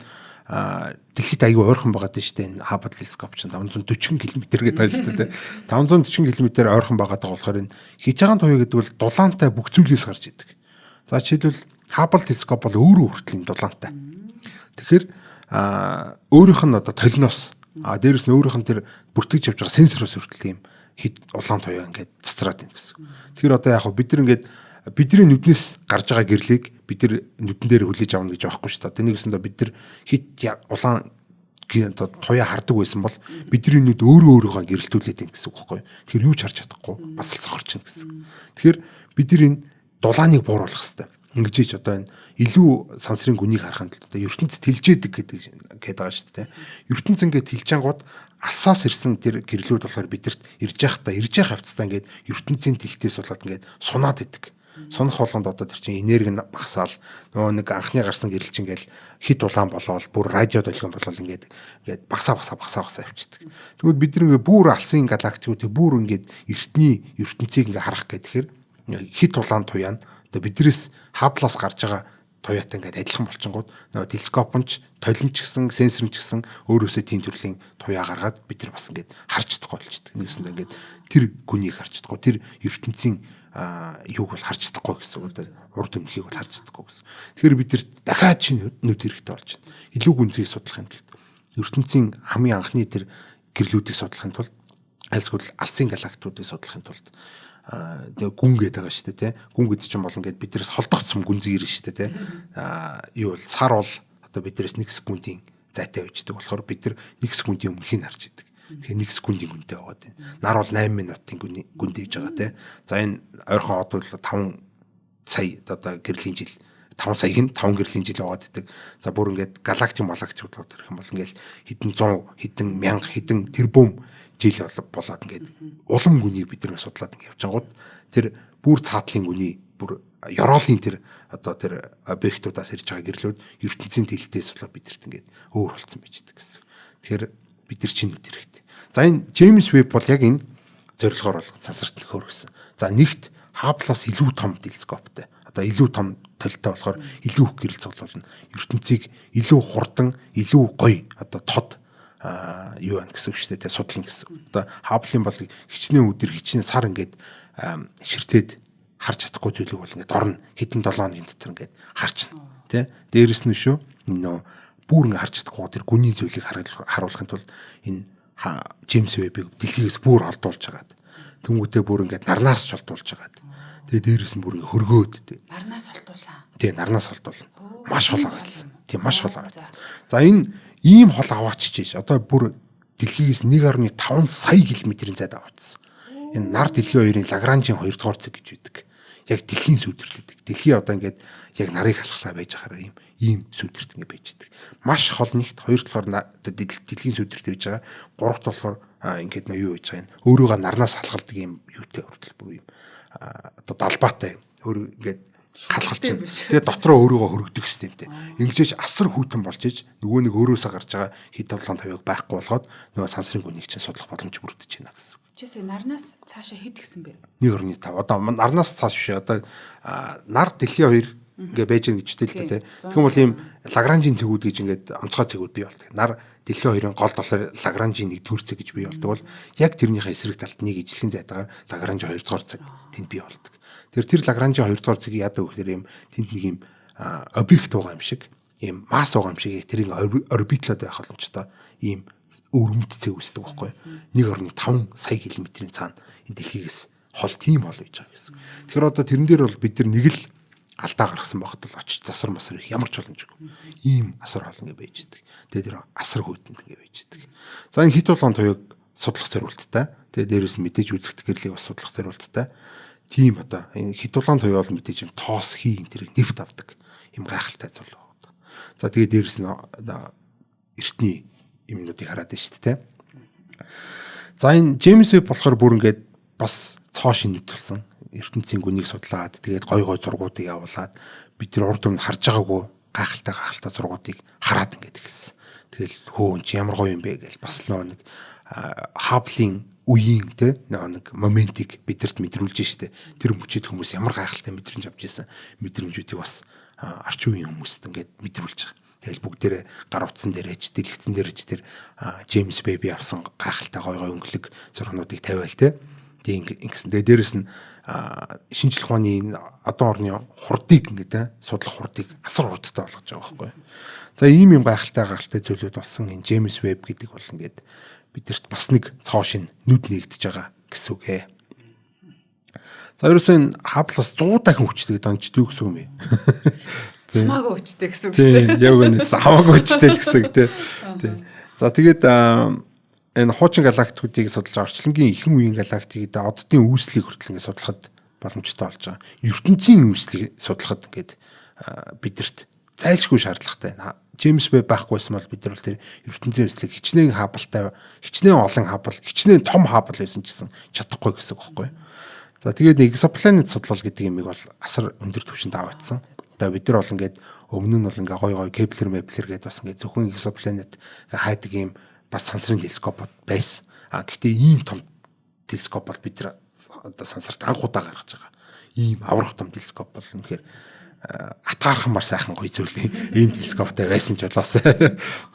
дэлхийд аягүй ойрхон байгаа дээ шүү дээ. Энэ Hubble телескоп чинь 540 км гэдэг байгаа шүү дээ. 540 км ойрхон байгаа болохоор энэ хийж байгаа туяа гэдэг бол дулаантай бүх зүйлээс гарч идэг. За жишээлбэл Hubble телескоп бол өөрөө хүртэл юм дулаантай. Тэгэхээр өөрийнх нь одоо толиноос дээрэс нь өөрийнх нь тэр бүртгэж явж байгаа сенсороос хүртэл ийм хэд улаан туяа ингээд цацраад байна гэсэн. Тэгэхээр одоо яг бид нар ингээд бидний нүднээс гарч байгаа гэрлийг бид нар нүдэн дээр хүлээж авна гэж байхгүй шүү дээ. Тэнийг гэсэндээ бид нар хит улаан туяа хардаг байсан бол бидний нүд өөрөөгөө гэрэлтүүлээд ин гэсэн үг байхгүй. Тэгэхээр юу ч харж чадахгүй бас л сохорчно гэсэн. Тэгэхээр бид нар энэ дулааныг бууруулах хэрэгтэй. Ингэж ийж одоо энэ илүү сансрын гүнийг харахын тулд одоо ертөнц тэлжээдэг гэдэг байгаа шүү дээ. ертөнц ингээд тэлж ангууд алсаас ирсэн тэр гэрлүүд болохоор бидэрт ирж явах хавцтай ингээд ертөнцийн тэлтээс болоод ингээд сунаад идэг. Сунах болгонд одоо тэр чинь энерги нь багасаал нөгөө нэг анхны гарсан гэрэл чинь ингээл хит улаан болоод бүр радио долгион болоод ингээд багасаа явчихдаг. Тэгвэл бид нэг бүр алсын галактикуудыг бүр ингээд эртний ертөнцийг ингээд харах гэхээр хит улаан туяа нь одоо бидрээс хаблаас гарч байгаа туяатай ингээд адилхан болчингууд нөгөө телескоп нь ч толин ч гэсэн сенсор нь ч гэсэн өөрөөсөө тийм төрлийн туяа гаргаад бид нар бас ингээд харж чадахгүй болчихдог. Нэгсэндээ ингээд тэр гүнийг харж чадахгүй тэр ертөнцийн юуг бол харж чадахгүй гэсэн үг. Урд өмнөхийг бол харж чадахгүй гэсэн. Тэгэхээр бид нар дахиад шинэ нүд хэрэгтэй болж байна. Илүү гүнзгийг судлахын тулд ертөнцийн хамгийн анхны тэр гэрлүүдийг судлахын тулд альсгүй алсын галактикуудыг судлахын тулд тэгээ гүн гэдэг байгаа шүү дээ тий. Гүн гэдэг чинь бол ингээд биднээс холдогцсон гүнзгий ирнэ шүү дээ тий. Юу бол сар бол одоо биднээс 1 секундын зайтай байждаг болохоор бид нар 1 секундын өмнөхийг харж идэг. Тэгээ 1 секундын гүнтэй байгаа тийм. Нар бол 8 минутын гүнтэй гэж байгаа тийм. За энэ ойрхон одоо 5 сая одоо гэрлийн жил 5 саяг нь 5 гэрлийн жил яваад идэг. За бүр ингээд галактик малактикууд гэх юм бол ингээд хэдэн 100 хэдэн 1000 хэдэн тэрбум жил болоод ингээд улам гүнийг бид нэр судлаад ингээд явж байгууд тэр бүр цаатлын гүний бүр ёроолын тэр одоо тэр объектуудаас ирж байгаа гэрлүүд ертөнцийн тэлтээс болоод бидэрт ингээд өөр болсон байж идэг гэсэн. Тэгэхээр бид нар чинь үт хэрэгтэй. За энэ Джеймс Веб бол яг энэ зорилгоор болгон сансарт нөхөр гэсэн. За нэгт Хабблаас илүү том телескоптой. Одоо илүү том толтой болохоор илүү их гэрэл цуглуулна. ертөнцийг илүү хурдан, илүү гоё одоо тод юу байна гэсэн үг шүү дээ. Судлан гэсэн. Одоо Хабблийн бол хичнээн өдөр хичнээн сар ингээд ширтээд харж чадахгүй зүйлийг бол ингээд орно. Хэдэн 7 хоногийн дотор ингээд харчна. Тэ? Дээрэс нь шүү. Нөө бүр ингээд харж чадахгүй тэр гүний зүйлийг харуулахын тулд энэ Джеймс Веббийг дэлхийгээс бүр олдуулж хагаад. Тэнгүүтээ бүр ингээд нарнаас ч олдуулж хагаад. Тэгээ дээрэс нь бүр ингээд хөргөөд. Нарнаас олдуулсан. Тий, нарнаас олдуулна. Маш хол аваадсан. Тий, маш хол аваадсан. За энэ ийм хол аваачиж одоо бүр дэлхийгээс 1.5 сая км-ийн зайд аваадсан. Энэ нар дэлхийн хоёрын Лагранжийн 2 дугаар цэг гэж үүдэг. Яг дэлхийн сүдэртэйдэг. Дэлхий одоо ингээд яг нарыг халахлаа байж байгаа ийм сүдэрт ингээд байж идэг. Маш хол нэгт 2 болохоор дэлхийн сүдэртэй байж байгаа. 3 болохоор ингээд нөө юу гэж байгаа юм. Өөрийгөө нарнаас халахдаг ийм юутай хүртэл бүр ийм одоо далбаатай өөр ингээд халахч. Тэгээ дотроо өөрийгөө хөргөдөг системтэй. Ингэж асар хүйтэн болж иж нөгөө нэг өөрөөсөө гарч байгаа хит тавлан тавиаг байхгүй болгоод нөгөө сансрын гүнийг чинь судлах боломж бүрдэж байна гэсэн. Чисээ нарнаас цаашаа хэд гисэн бэ? 1.5. Одоо нарнаас цааш биш. Одоо нар дэлхийн хоёр ингээ байж гэнэ гэжтэй л дээ. Тэгм бол ийм Лагранжийн цэгүүд гэж ингээд онцгой цэгүүд бий болдог. Нар дэлхийн хоёрын гол доллар Лагранжийн 1-р цэг гэж бий болдог бол яг тэрнийхээ эсрэг талд нэг ижлэхэн зайдаагаар Лагранж 2-р цэг тэнд бий болдог. Тэр Лагранжийн 2-р цэгийг яадаг вэ гэхээр ийм тэнд нэг ийм объект байгаа юм шиг, ийм масс байгаа юм шиг тэрийг орбитлоод байх боломжтой ийм өрөмт цэг үүсдэг байхгүй. 1.5 сая км-ийн цаана энэ дэлхийгээс хол тийм хол байж байгаа гэсэн. Тэгэхээр одоо тэрэн дээр бол бид нар нэг л алдаа гаргасан байхад бол очиж засвар масар их ямар ч боломжгүй. Ийм асар хол ингэ байж идэг. Тэгээ тэр асар хүйтэнд ингэ байж идэг. За энэ хит улаан туяаг судлах зорилттой. Тэгээ дээрээс нь мэдээж үзэгдэх гэрлийг бас судлах зорилттой. Тийм одоо энэ хит улаан туяа бол мэдээж юм тоос хий энэ тэрийг нефт авдаг. Ийм гайхалтай зүйл байна. За тэгээ дээрээс нь эртний юмнуудыг хараад байна шүү дээ. За энэ Джеймс Веб болохоор бүр ингээд бас цоо шинэд болсон. ертөнцийн гүнийг судлаад тэгээд гой зургуудыг явуулаад бид тэр урд өмнө харж байгаагүй гайхалтай зургуудыг хараад ингээд эхэлсэн. Тэгэл хөө чи ямар гоё юм бэ гэж бас л нэг Хабблийн үеийн нэг моментиг бидэрт мэдрүүлж штэ. Тэр мөчид хүмүүс ямар гайхалтай мэдрэмж авч ирсэн мэдрэмжүүдийг бас арч үеийн хүмүүст ингээд мэдрүүлж байгаа. Тэгэл бүгдээрээ гар утсан дээрэж дэлгэцэн дээрэж тэр Джеймс Вебби авсан гайхалтай гой өнгөлөг зургуудыг тавиал те. Ингэсэн. Тэгээ дээрэс нь шинжлэх ухааны одоо орны хурдыг ингээд судлах хурдыг асар хурдтай болгож байгаа байхгүй. За ийм юм гайхалтай зүйлүүд болсон энэ Джеймс Веб гэдэг бол ингээд бидэрт бас нэг цоо шин нүд нэгдэж байгаа гэсэн үг ээ. За ерөөсөө энэ хаблаас 100 дахин хүчтэй дончдөг гэсэн юм ээ. Хамаагүй хүчтэй гэсэн үг шүү дээ. Тийм, яг үнэс хамаагүй хүчтэй л гэсэн үг тийм. За тэгээд энэ хуучин галактикуудыг судалж орчлонгийн ихэнх үеийн галактикууд оддын үүслийг хүртэл ингэ судлахад боломжтой болж байгаа. ертөнцийн үүслийг судлахад ингээд бидэрт зайлшгүй шаардлагатай. Джеймс Веб байхгүйсэн бол бид нар бол тэр ертөнцийн үүслийг хичнээн хабалтай, хичнээн олон хабал, хичнээн том хабал байсан ч гэсэн чадахгүй гэсэн үг байхгүй. За тэгээд экзопланет судлал гэдэг юмыг бол асар өндөр түвшинд аваадсан. Тэгээ бид нар бол ингээд өмнө нь бол ингээ гой гой Кеплер гэдэг бас ингээ зөвхөн экзопланет хайдаг юм бас сансрын телескопод байсан. Гэхдээ ийм том телескоп бол бид нар одоо сансарт анхудаа гаргаж байгаа. Ийм аврах том телескоп бол үнэхээр атаархамар сайхан гоё зүйл. Ийм телескоптай байсан ч болоос.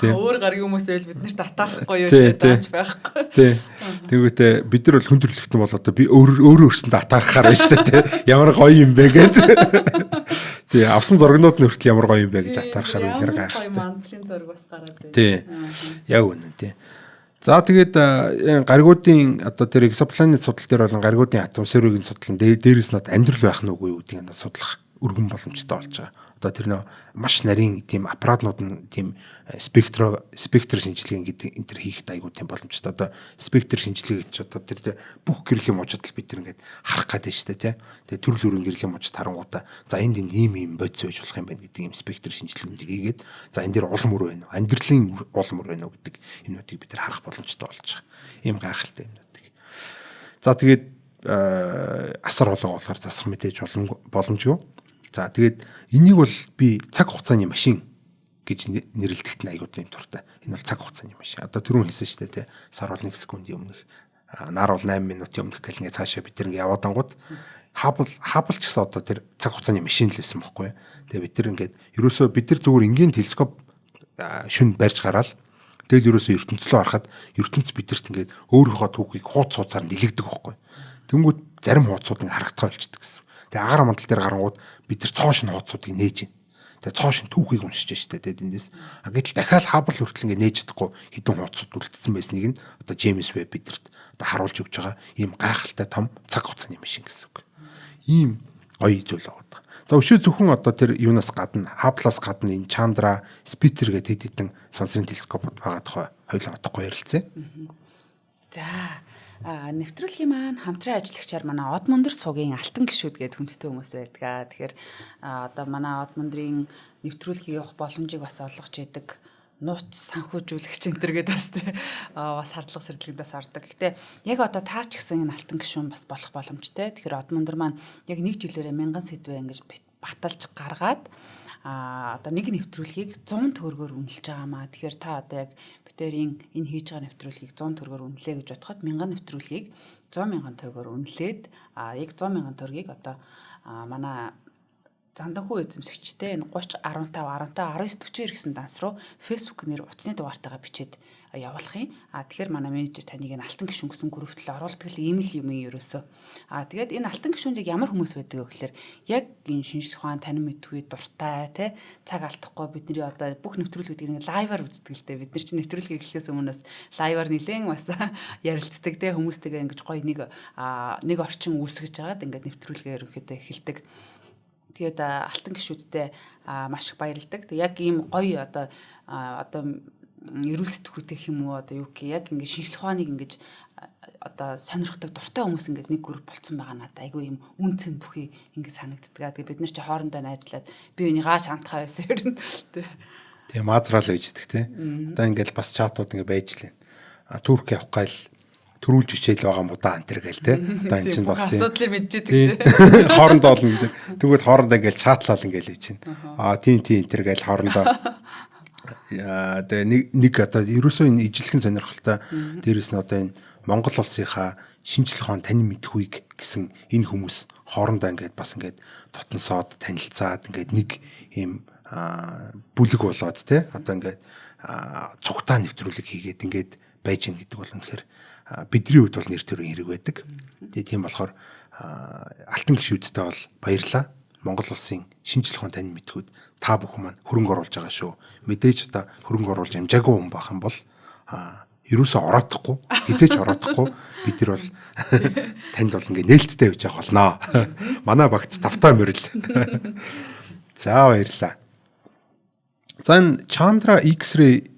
Тийм. Өөр гаргийн хүмүүс байл биднэрт атаарахгүй юу гэж байхгүй. Тийм. Тэгвэл бид нар бол хүндрэлтэн бол одоо би өөрөө өөрсөндөө атаархаар байна шүү дээ. Ямар гоё юм бэ гэж. Тийм. Авсан зургнууд нь хүртэл ямар гоё юм бэ гэж атаархаар үнэхээр гайхалтай. Гоё мандрын зураг бас гараад байна. Тийм. Яг үнэ тийм. За тэгээд гаригуудын одоо тэр экзопланет судал дээр болон гаригуудын атмосферыг судлан дээрээс нь амьдрал байх нь үгүй юу гэдгийг судлах өргөн боломжтой болж байгаа. Одоо тэр нөө маш нарийн тийм аппаратнууд нь тийм спектр шинжилгээ гэдэг энэ төр хийхэд айгүй тийм боломжтой. Одоо спектр шинжилгээ гэж одоо тэр бүх гэрлийн мужид бид тэр ингээд харах гэдэг шүү дээ тий. Тэгээ төрөл бүрийн гэрлийн мужид харангуудаа за энд ийм бодис байж болох юм байна гэдэг юм спектр шинжилгээнд хийгээд за энэ дэр улам өр байна уу? Амьдралын улам өр байна уу гэдэг юмнуудыг бид тэр харах боломжтой болж байгаа. Ийм гайхалтай юмнуудыг. За тэгээд асар олон болохоор засах мэдээж боломжгүй. За тэгээд энийг бол би цаг хугацааны машин гэж нэрлэдэгт нь айгууд юм туртай. Энэ бол цаг хугацааны машин. Одоо түрүүн хэлсэн шүү дээ тий. Сар бол 1 секундын өмнөх, нар бол 8 минутын өмнөх гэл ингээ цаашаа бид нэг яваад ангууд хабл ч гэсэн одоо тэр цаг хугацааны машин л байсан байхгүй. Тэгээ бид тэр ингээд ерөөсөө бид нар зүгээр энгийн телескоп шүн барьж гараал тэгэл ерөөсөө ертөнцлөө харахад ертөнц бидэрт ингээд өөрийнхөө түүхийг хууц хууцаар нэлэгдэг байхгүй. Тэнгүүд зарим хууцууд ингээ харагдах болчихдээ гэсэн. Тэгээ агаар мандал дээр гарангууд бид нар цоошин хуудсуудыг нээж байна. Тэгээ цоошин түүхийг уншиж штэ тэгээд эндээс. Гэтэл дахиад хабл хүртэл ингээ нээж чадахгүй хэдэн хуудсууд үлдсэн байсныг нь одоо Джеймс Веб бидэрт одоо харуулж өгч байгаа ийм гайхалтай том цаг хугацааны машин гэсэн үг. Ийм гоё зүйл байгаа. За өшөө зөвхөн одоо тэр юунаас гадна хаблаас гадна энэ Чандра, Спицер гэдэг хэдэн сансрын телескопууд байгаа тухай хоёулаа одохгүй ярилцъя. За нэвтрүүлгийн маань хамтран ажиллагчаар манай Од Мөндөр суугийн алтан гишүүд гэдэг хүндтэй хүмүүс байдаг. Тэгэхээр одоо манай Од Мөндрийн нэвтрүүлгийг явах боломжийг бас олгож идэг нууц санхүүжүүлэгч энэ төргээд бас бас хардлага сэрдлэгдээс ордог. Гэтэ яг одоо таа ч гэсэн энэ алтан гишүүн бас болох боломжтой. Тэгэхээр Од Мөндөр маань яг нэг жилээрээ 1000 сэдвээ ингэж баталж гаргаад одоо нэг нэвтрүүлгийг 100 төгрөгөөр үнэлж байгаамаа. Тэгэхээр та одоо яг битэрийн энэ хийж байгаа нэвтрүүлгийг 100 төгрөгөөр үнэлээ гэж бодоход 1000 нэвтрүүлгийг 100,000 төгрөгөөр үнэлээд яг 100,000 төгрөгийг одоо манай Занданхүү эзэмшигчтэй энэ 30 15 19 40 гэсэн данс руу Facebook нэр утасны дугаартайгаа бичээд явуулах юм. Тэгэхээр манай менежер таныг энэ алтан гишүүн гэсэн группт л оруулдаг л ийм л юм ерөөсөө. Тэгээд энэ алтан гишүүнд ямар хүмүүс байдаг вэ гэхээр яг энэ шинжлэх ухаан танин мэдгүй дуртай те цаг алдахгүй бидний одоо бүх нэвтрүүлгүүдийг нэг лайваар үздэг л дээ. Бид нар чинь нэвтрүүлгийг эхлэхээс өмнөөс лайваар нэлээд бас ярилцдаг те хүмүүстэйгээ ингэж гоё нэг орчин үүсгэж жагаад ингээд нэвтрүүлгээ ерөнхийдөө эхэлдэг. Тэгээд алтан гишүүдтэй маш их баярлдаг. Тэг яг ийм гоё одоо эрүүл сэтгүүтэй хэм үү одоо юу гэх яг ингэ шинжлэх ухааныг ингэж одоо сонирхдаг дуртай хүмүүс ингэ нэг групп болцсон байгаа надад айгүй юм үн цэн бүхий ингэ санагддаг. Тэгээд бид нар чи хоорондоо найзлаад би үнийг гааш хандхаа байсан юм. Тэгээ маазраал ээждэг те. Одоо ингээл бас чатууд ингэ байж лээ. Турк явах гал төрүүлж хичээл байгаа мудаа антер гээл те. Одоо эн чинь бас тийм асуудлыг мэдчихдэг те. Хоорондоо олон гэдэг. Тэгвэл хоорондоо ингээл чатлал ингээл хийж байна. Тийм антер гээл хоорондоо тэгээ нэг одоо ерөөсөө энэ ижилхэн сонирхолтой дээрэс нь одоо энэ Монгол улсынхаа шинжлэх ухаан танин мэдхүйг гэсэн энэ хүмүүс хоорондоо ингээд бас ингээд дотносоод танилцаад ингээд нэг ийм бүлэг болоод те. Одоо ингээд цугтаа нэвтрүүлэг хийгээд ингээд байж гин гэдэг бол үнэхээр бидний хувьд бол нэр төрийн хэрэг байдаг. Тэгээ тийм болохоор алтан гишүүдтэй бол баярлаа. Монгол улсын шинжлэх ухаан танин мэдхүйд та бүхэн маань хөрөнгө оруулж байгаа шүү. Мэдээж одоо хөрөнгө оруулж амжаагүй хүн байх юм бол ерөөсөө ороодохгүй, хизээч ороодохгүй бид нар бол танд бол ингээ нээлттэй байж явах болно. Манай багт тавтаа мөрөл. За баярлаа. За энэ Chandra X-ray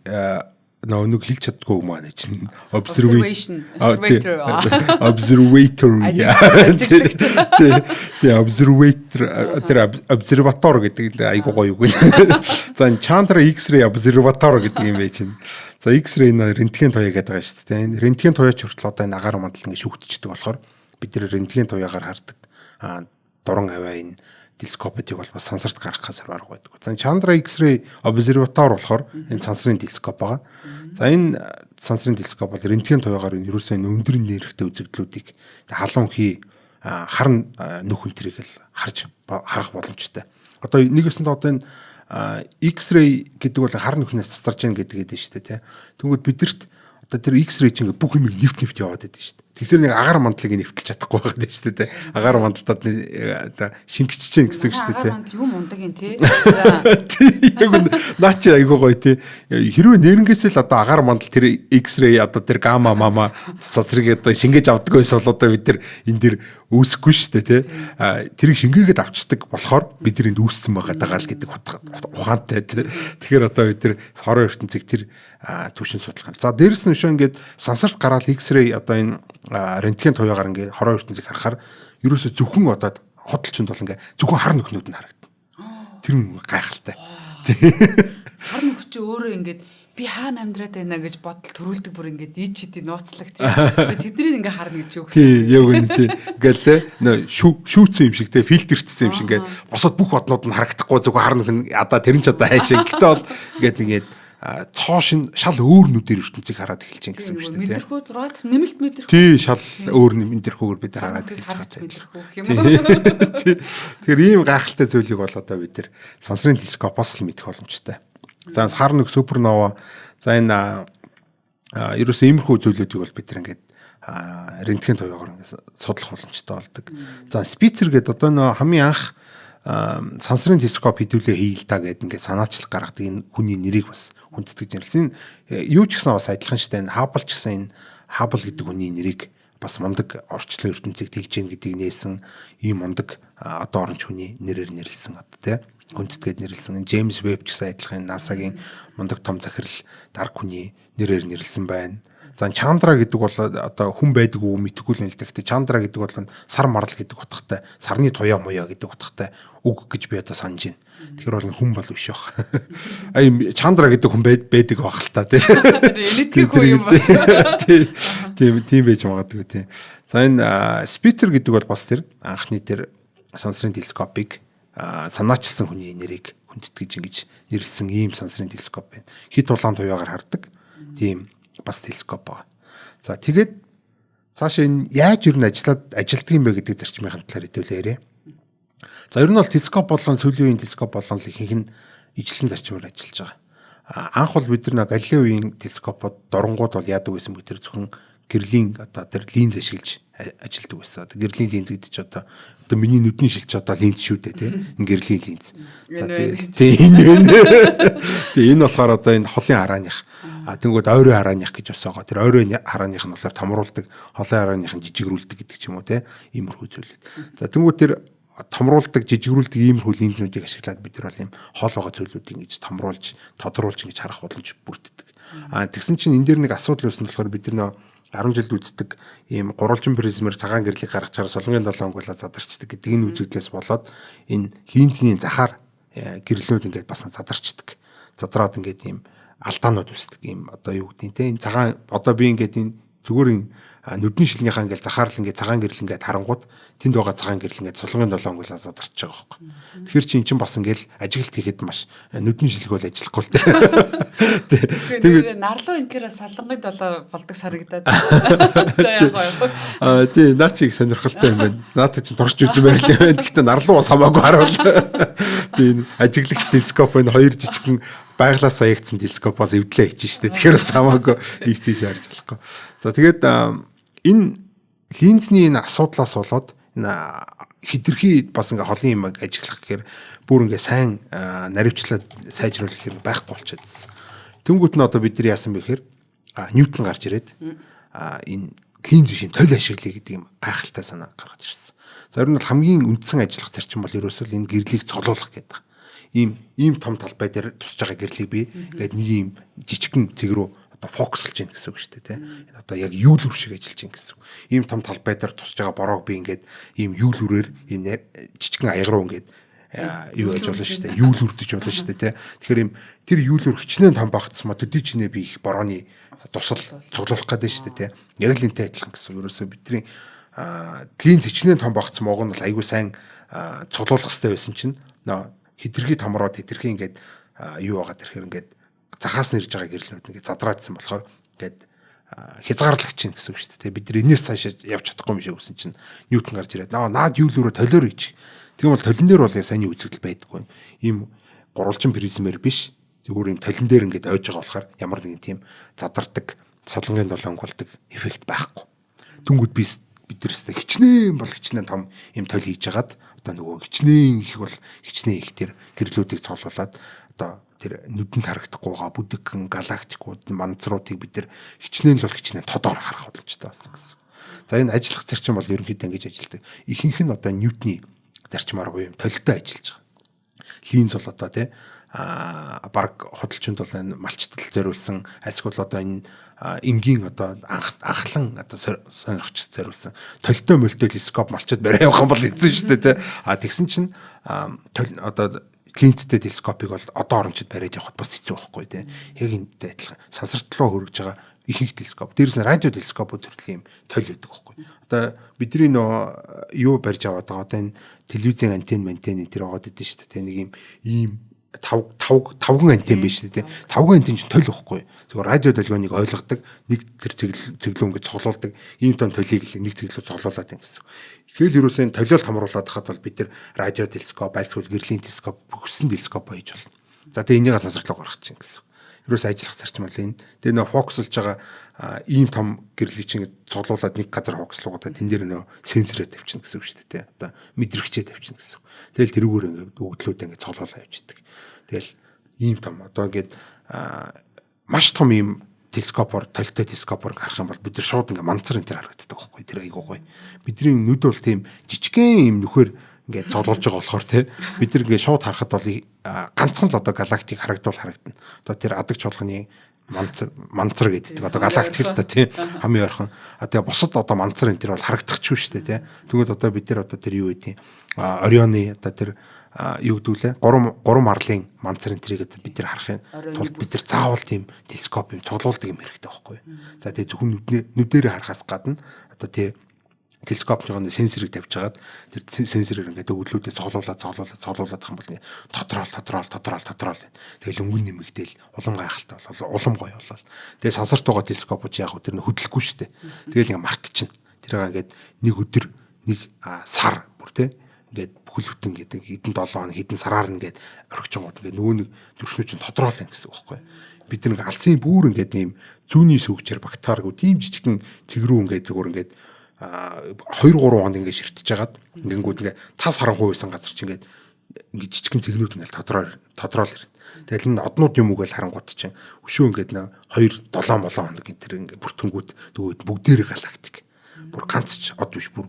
нэг хэлж чаддгүй юм аа чинь observation observatory observator гэдэг айгуу гоё үг. За Chandra X-ray observator гэдэг юм байж чинь. За X-ray нэ рентген туяа гэдэг байгаа шүү дээ. Энэ рентген туяач хүртэл одоо энэ агаар мандал ингэ шүүгдчихдэг болохоор бид нэр рентген туяагаар хардаг. Дуран аваа энэ телескопыг бол бас сансарт гаргах газар арга байдаг. За Chandra X-ray observator болохоор энэ сансрын телескоп байгаа. За энэ сансрын телескоп бол рентген туяагаар энэ ерөөсөө өндөр нэрхтээ үзэгдлүүдийг халуун хий харн нөхөн тэрийг л харах боломжтой. Одоо нэгэсэнд одоо энэ X-ray гэдэг бол хар нөхнөөс цацарч яах гэдэг дээ шүү дээ тий. Тэгвэл бидэрт одоо тэр X-ray чинь бүх юмыг нэвт яваад байдаг шүү дээ. Тэгэхээр нэг агаар мандлыг нэвтэлж чадахгүй байгаа дээ шүү дээ. Агаар мандалтад оо шингэчих чинь гэсэн үг шүү дээ. Агаар мандал юм ундаг юм тий. За. Яг наа чи айгуу гоё тий. Хэрвээ нэрнгээсээ л одоо агаар мандал тэр X-ray одоо тэр гамма мама цацрыг одоо шингээж авдаг байсан бол одоо бид тэр энэ дэр үүсэхгүй шүү дээ тий. Тэрийг шингээгээд авчдаг болохоор бид тэр энд үүссэн байгаа даа л гэдэг ухаантай тий. Тэгэхээр одоо бид тэр хорон ертөнцийг тэр түвшин судалгаа. За дээрэс нь шөө ингээд сансарт гараад X-ray одоо энэ рентген туяагаар ингээд хорон ертөнцийг харахаар ерөөсө зөвхөн одоо хотолчонд бол ингээд зөвхөн хар нөхнүүд нь харагдана. Тэр нь гайхалтай. Хар нөхч өөрөө ингээд би хаана амьдраад байна гэж бодол төрүүлдэг бүр ингээд ий чидийн нууцлаг тийм. Тэднийг ингээд харна гэж юу гэсэн. Тийм, яг үнэ тийм. Ингээл нөө шүүцсэн юм шиг тийм фильтрчсэн юм шиг ингээд босоод бүх бодлууд нь харагдахгүй зөвхөн хар нөхн одоо тэр нь ч одоо хайшаа. Гэтэ бол ингээд цоош нь шал өөр нүдээр ертөнцийг хараад эхэлж чинь гэсэн үг шүү дээ. Мэдэрхүү зураад нэмэлт мэдэрхүү. Тий, шал өөр мэдэрхүүгээр бид хараад эхэлж байгаа юм. Тэгэхээр ийм гайхалтай зүйлийг бол одоо бид нар сансрын телескопоос л мэдэх боломжтой. За хар нэг супернова за энэ ерөөсөө иймэрхүү зүйлүүдийг бол бид нар ингээд рентген туяагаар ингээд судлах боломжтой болдог. За Spitzer гэдэг одоо нөө хамгийн анх сансрын телескоп хэдүүлээ хийл та гэдэг ингээд санаачлал гаргадаг энэ хүний нэрийг бас хүндэтгэж нэрлсэн. Юу ч гэсэн бас адилхан шүү дээ. Hubble ч гэсэн энэ Hubble гэдэг хүний нэрийг бас мундаг орчлон ертөнцийг дэлж гин гэдгийг нээсэн ийм мундаг одоо оронч хүний нэрээр нэрлсэн одоо тий хүндэтгээд нэрлсэн. Джеймс Веб ч гэсэн адилхан NASA-гийн мундаг том захирал дарга хүний нэрээр нэрлсэн байна. За Chandra гэдэг бол одоо хүн байдаг уу мэдэхгүй л нэлдэг. Chandra гэдэг бол сар марл гэдэг утгатай, сарны туяа муяа гэдэг утгатай үг гэж би одоо санаж байна. Тэгэхээр бол хүн бол биш байх. Chandra гэдэг хүн байдаг байх л та тий. Элитгийн хүн юм байна. Тийм байж магадгүй тий. За энэ Spitzer гэдэг бол бас тэр анхны тэр сансрын телескопыг санаачилсан хүний нэрийг хүндэтгэж ингэж нэрлсэн ийм сансрын телескоп байна. Хит улаан туяагаар хардаг. Тийм бас телескоп байгаа. За тэгээд цаашаа энэ яаж юу н ажилтдаг юм бэ гэдэг зарчмын талаар хэдүүлээрээ. За ер нь бол телескоп болон сүүлийн үеийн телескоп болон ихэнх нь ижлэн зарчмаар ажиллаж байгаа. Анх бол бид нар Галилео үеийн телескопод дурангууд бол яадаг байсан бэ? Тэр зөвхөн гэрлийн одоо тэр линз ашиглаж ажилладаг байсан. Одоо гэрлийн линз гэдэг чинь одоо миний нүдний шилж одоо линз шүү дээ тий. Гэрлийн линз. За тэгээ энэ болохоор одоо энэ холын харааных тэнгууд ойрын харааных гэж бас байгаа. Тэр ойрын харааных нь болохоор томруулдаг, холын харааных нь жижигрүүлдэг гэдэг ч юм уу тий. Иймэрхүү зүйлүүд. За тэнгууд тэр томруулдаг, жижигрүүлдэг иймэрхүү линзүүдийг ашиглаад бид нар бол ийм хол байгаа зүйлүүдийг ингэж томруулж, тодруулж ингэж харах боломж бүрддэг. Тэгсэн чинь энэ дээр нэг асуудал үүснэ болохоор бид нар 10 жилд үздэг ийм гурвалжин призмэр цагаан гэрлийг гаргаж чараа солонгийн 7 өнгөлөө задарчдаг гэдэг энэ үзэгдлээс болоод энэ линзний захаар гэрлүүд ингээд бас задарчдаг. Задраад ингээд ийм алдаанууд үүсдэг. Ийм одоо юу гэдэг те энэ цагаан одоо би ингээд энэ зүгээр энэ нүдний шилнийхаа ингээд захаарл ингээд цагаан гэрэл ингээд харангууд тэнд байгаа цагаан гэрэл ингээд солонгийн 7 өнгөлөө задарч байгаа байхгүй. Тэгэхээр чи эн чинь бас ингээд ажиглалт хийхэд маш нүдний шилэг бол ажиллахгүй л те. Тэгээд нарлуу инкера солонгийн 7 болдог санагдаад. За яг тий наа чи их сонирхолтой юм байна. Наадад чинь турш үзмээр л байна. Гэхдээ нарлуу бас хамаагүй харуул. Тий ажиглагч телескоп байна. Хоёр жижигхэн байглаас аягдсан телескопоос эвдлээ хийчих штэ. Тэгэхээр бас хамаагүй ийш тийш харж болохгүй. За тэгээд энэ линзний энэ асуудлаас болоод энэ хитрхи бас ингээ холын юм ажиглах гэхээр бүр ингээ сайн наривчлаад сайжруулах хэрэг байхгүй болчихсон. Тэнгүүт нь одоо бид нар яасан бэ гэхээр Ньютон гарч ирээд энэ клин зүйшийн тойл ашиглая гэдэг юм гайхалтай санаа гаргаж ирсэн. За ер нь бол хамгийн үндсэн ажиллах зарчим бол ерөөсөө энэ гэрлийг цоглуулах гэдэг. Ийм том талбай дээр тусж байгаа гэрлийг би ингээд нэг ийм жижигхэн цэг рүү одоо фокуслж гин гэсэн үг шүү дээ тийм. Одоо яг юул үр шиг ажиллаж гин гэсэн үг. Ийм том талбай дээр тусж байгаа бороог би ингээд ийм юул үрээр ийм жижигхэн аяг руу ингээд юу яаж болно шүү дээ. Юул үрдэж болно шүү дээ тийм. Тэгэхээр ийм тэр юул үр хичнээн том багцсан ма төдий чинээ би их борооны тусал цуглуулах гэдэг шүү дээ тийм. Яг л энтэй адилхан гэсэн. Ерөөсөө бидний клин хичнээн том багцсан мог нь бол айгүй сайн цуглуулах хэрэгтэй байсан чинь хитрхи томроод хитрхи ингээд юу байгаа тэрхээр ингээд захаас нэрж байгаа гэрлүүд ингээд задраадсан болохоор ингээд хязгаарлагч чинь гэсэн үг шүү дээ. Бид нар энэс цаашаа явж чадахгүй юм шиг үсэн чинь Ньютон гарч ирээд наад юулөөрөө толиор ич. Тийм бол толин дээр бол сайн үзэгдэл байдаггүй. Ийм гурвалжин призмээр биш. Зүгээр ийм толин дээр ингээд ойж байгаа болохоор ямар нэгэн тийм задардаг солонгийн долоон болдог эффект байхгүй. Түнгүүд бид нар хичнээн бол хичнээн том юм тойл хийж хагаад одоо нөгөө хичнээн их бол хичнээн их тэр гэрлүүдийг цоглуулад одоо тэр нүдэнд харагдахгүйгаа бүдэгхэн галактикууд манцруудыг бид нар хичнээн л бол хичнээн тодоор харах боломжтой болсон гэсэн. За энэ ажиллах зарчим бол ерөнхийдөө ингэж ажилдаг. Ихэнх нь одоо Ньютоны зарчмаар буюу толтой ажиллаж байгаа. Линз бол одоо тий баг хөдөлчөнд бол энэ малчтал зориулсан эсвэл одоо энэ энгийн одоо анхлан одоо сонирхч зориулсан толтой мультилескоп малчд барай явах юм бол эзэн шүү дээ тий. Тэгсэн чинь одоо линзтэй телескопыг бол одоо орончид бариад явахд бас хэцүү байхгүй тий. Яг энэтэй адилхан сансарт руу хөргөж байгаа ихэнх телескоп. Дээрээс нь радио телескопууд төрлийн юм тойл байдаг байхгүй. Одоо бидний нөө юу барьж аваад байгаа одоо энэ телевизийн антенн энэ төр байгаа гэдэг шүү дээ. Нэг ийм тавган антенн биш үү? Тавган антенн чинь тойл واخгүй. Зүгээр радио долгионыг ойлгодог, нэг тэр цэглүү ингээд цоглуулдаг. Ийм том тойлыг л нэг цэглүү цоглуулад юм гэсэн. Ихэл ерөөсөө толиол хамруулад хахад бол бид нар радио телескоп, альсгүй гэрлийн телескоп, бүхсэн телескоп байж болно. За тэгээ энийгээ сансарлуу гаргах чинь гэсэн. Ерөөсөө ажиллах зарчим бол энэ. Тэгээ нөө фокуслж байгаа ийм том гэрлийг чинь цоглуулад нэг газар фокуслуулгаад тэн дээр нөө сенсороо тавьчихна гэсэн үг шүү дээ. Одоо мэдрэгчээ тавьчихна гэсэн. Тэгэл тэрүүгээр ингээд өгдлүүдээ ингээд цоглуулаад явчихдаг. Тэгэл ийм том одоо ингээд маш том ийм телескопоор толтой телескопоор гарах юм бол бид нар шууд ингээд манцар энэ төр харагддаг байхгүй тэр айгуугүй. Бидний нүд бол тийм жижигхэн ийм нөхөр ингээд цоглуулж байгаа болохоор тий бид нар ингээд шууд харахад бол ганцхан л одоо галактик харагдана. Одоо тэр адаг чуулганы манцар гэдэг. Одоо галактик л та тий хамгийн ойрхон. Тэгээ бусад одоо манцар энэ төр бол харагдахгүй шүү дээ тий. Тэгвэл одоо бид нар одоо тэр юу гэдэг Орионы одоо тэр юу гэдүүлээ 3 марлын манцар энэ тэрийг бид нар харахын тулд бид нар заавал тийм телескоп юм цуглуулдаг юм хэрэгтэй байхгүй. За тэгээ зөвхөн нүдээрээ харахаас гадна одоо тий телескопны сенсорыг тавьж хагаад тэр сенсорыг ингээд өглөөдөө цоглуулад ах юм бол тодорол. Тэгэл өнгөн нэмэгдээл улам гайхалтай улам гоё болол. Тэгээ сансарт байгаа телескопууд яг тэр хөдлөхгүй шүү дээ. Тэгэл ингээд мартчихна. Тэрийг ингээд нэг өдөр нэг сар бүр тий ингээд бүхэл бүтэн гэдэг хэдэн 7 хоног хэдэн сараар ингээд орхичонгууд ингээд нөгөө нэг төрснөө чинь тодорол юм гэсэн үг байхгүй. Бид нэг алсын бүр ингээд ийм зүүнний сөвчээр бактаргүй тийм жижигхэн цэг рүү ингээд зүгээр ингээд 2-3 хонд ингээд ширтэж хагаад ингэнгүүд ингээд тас харанхуй байсан газар чинь ингээд жижигхэн цэгнүүд ингээд тодорол ирнэ. Тэгэл энэ однууд юм угаал харангууд чинь өшөө ингээд 2-7 хоног энэ төр ингээд бүртгэнгүүд төгөөд бүгдээрээ галактик. Бүр ганцч од биш бүр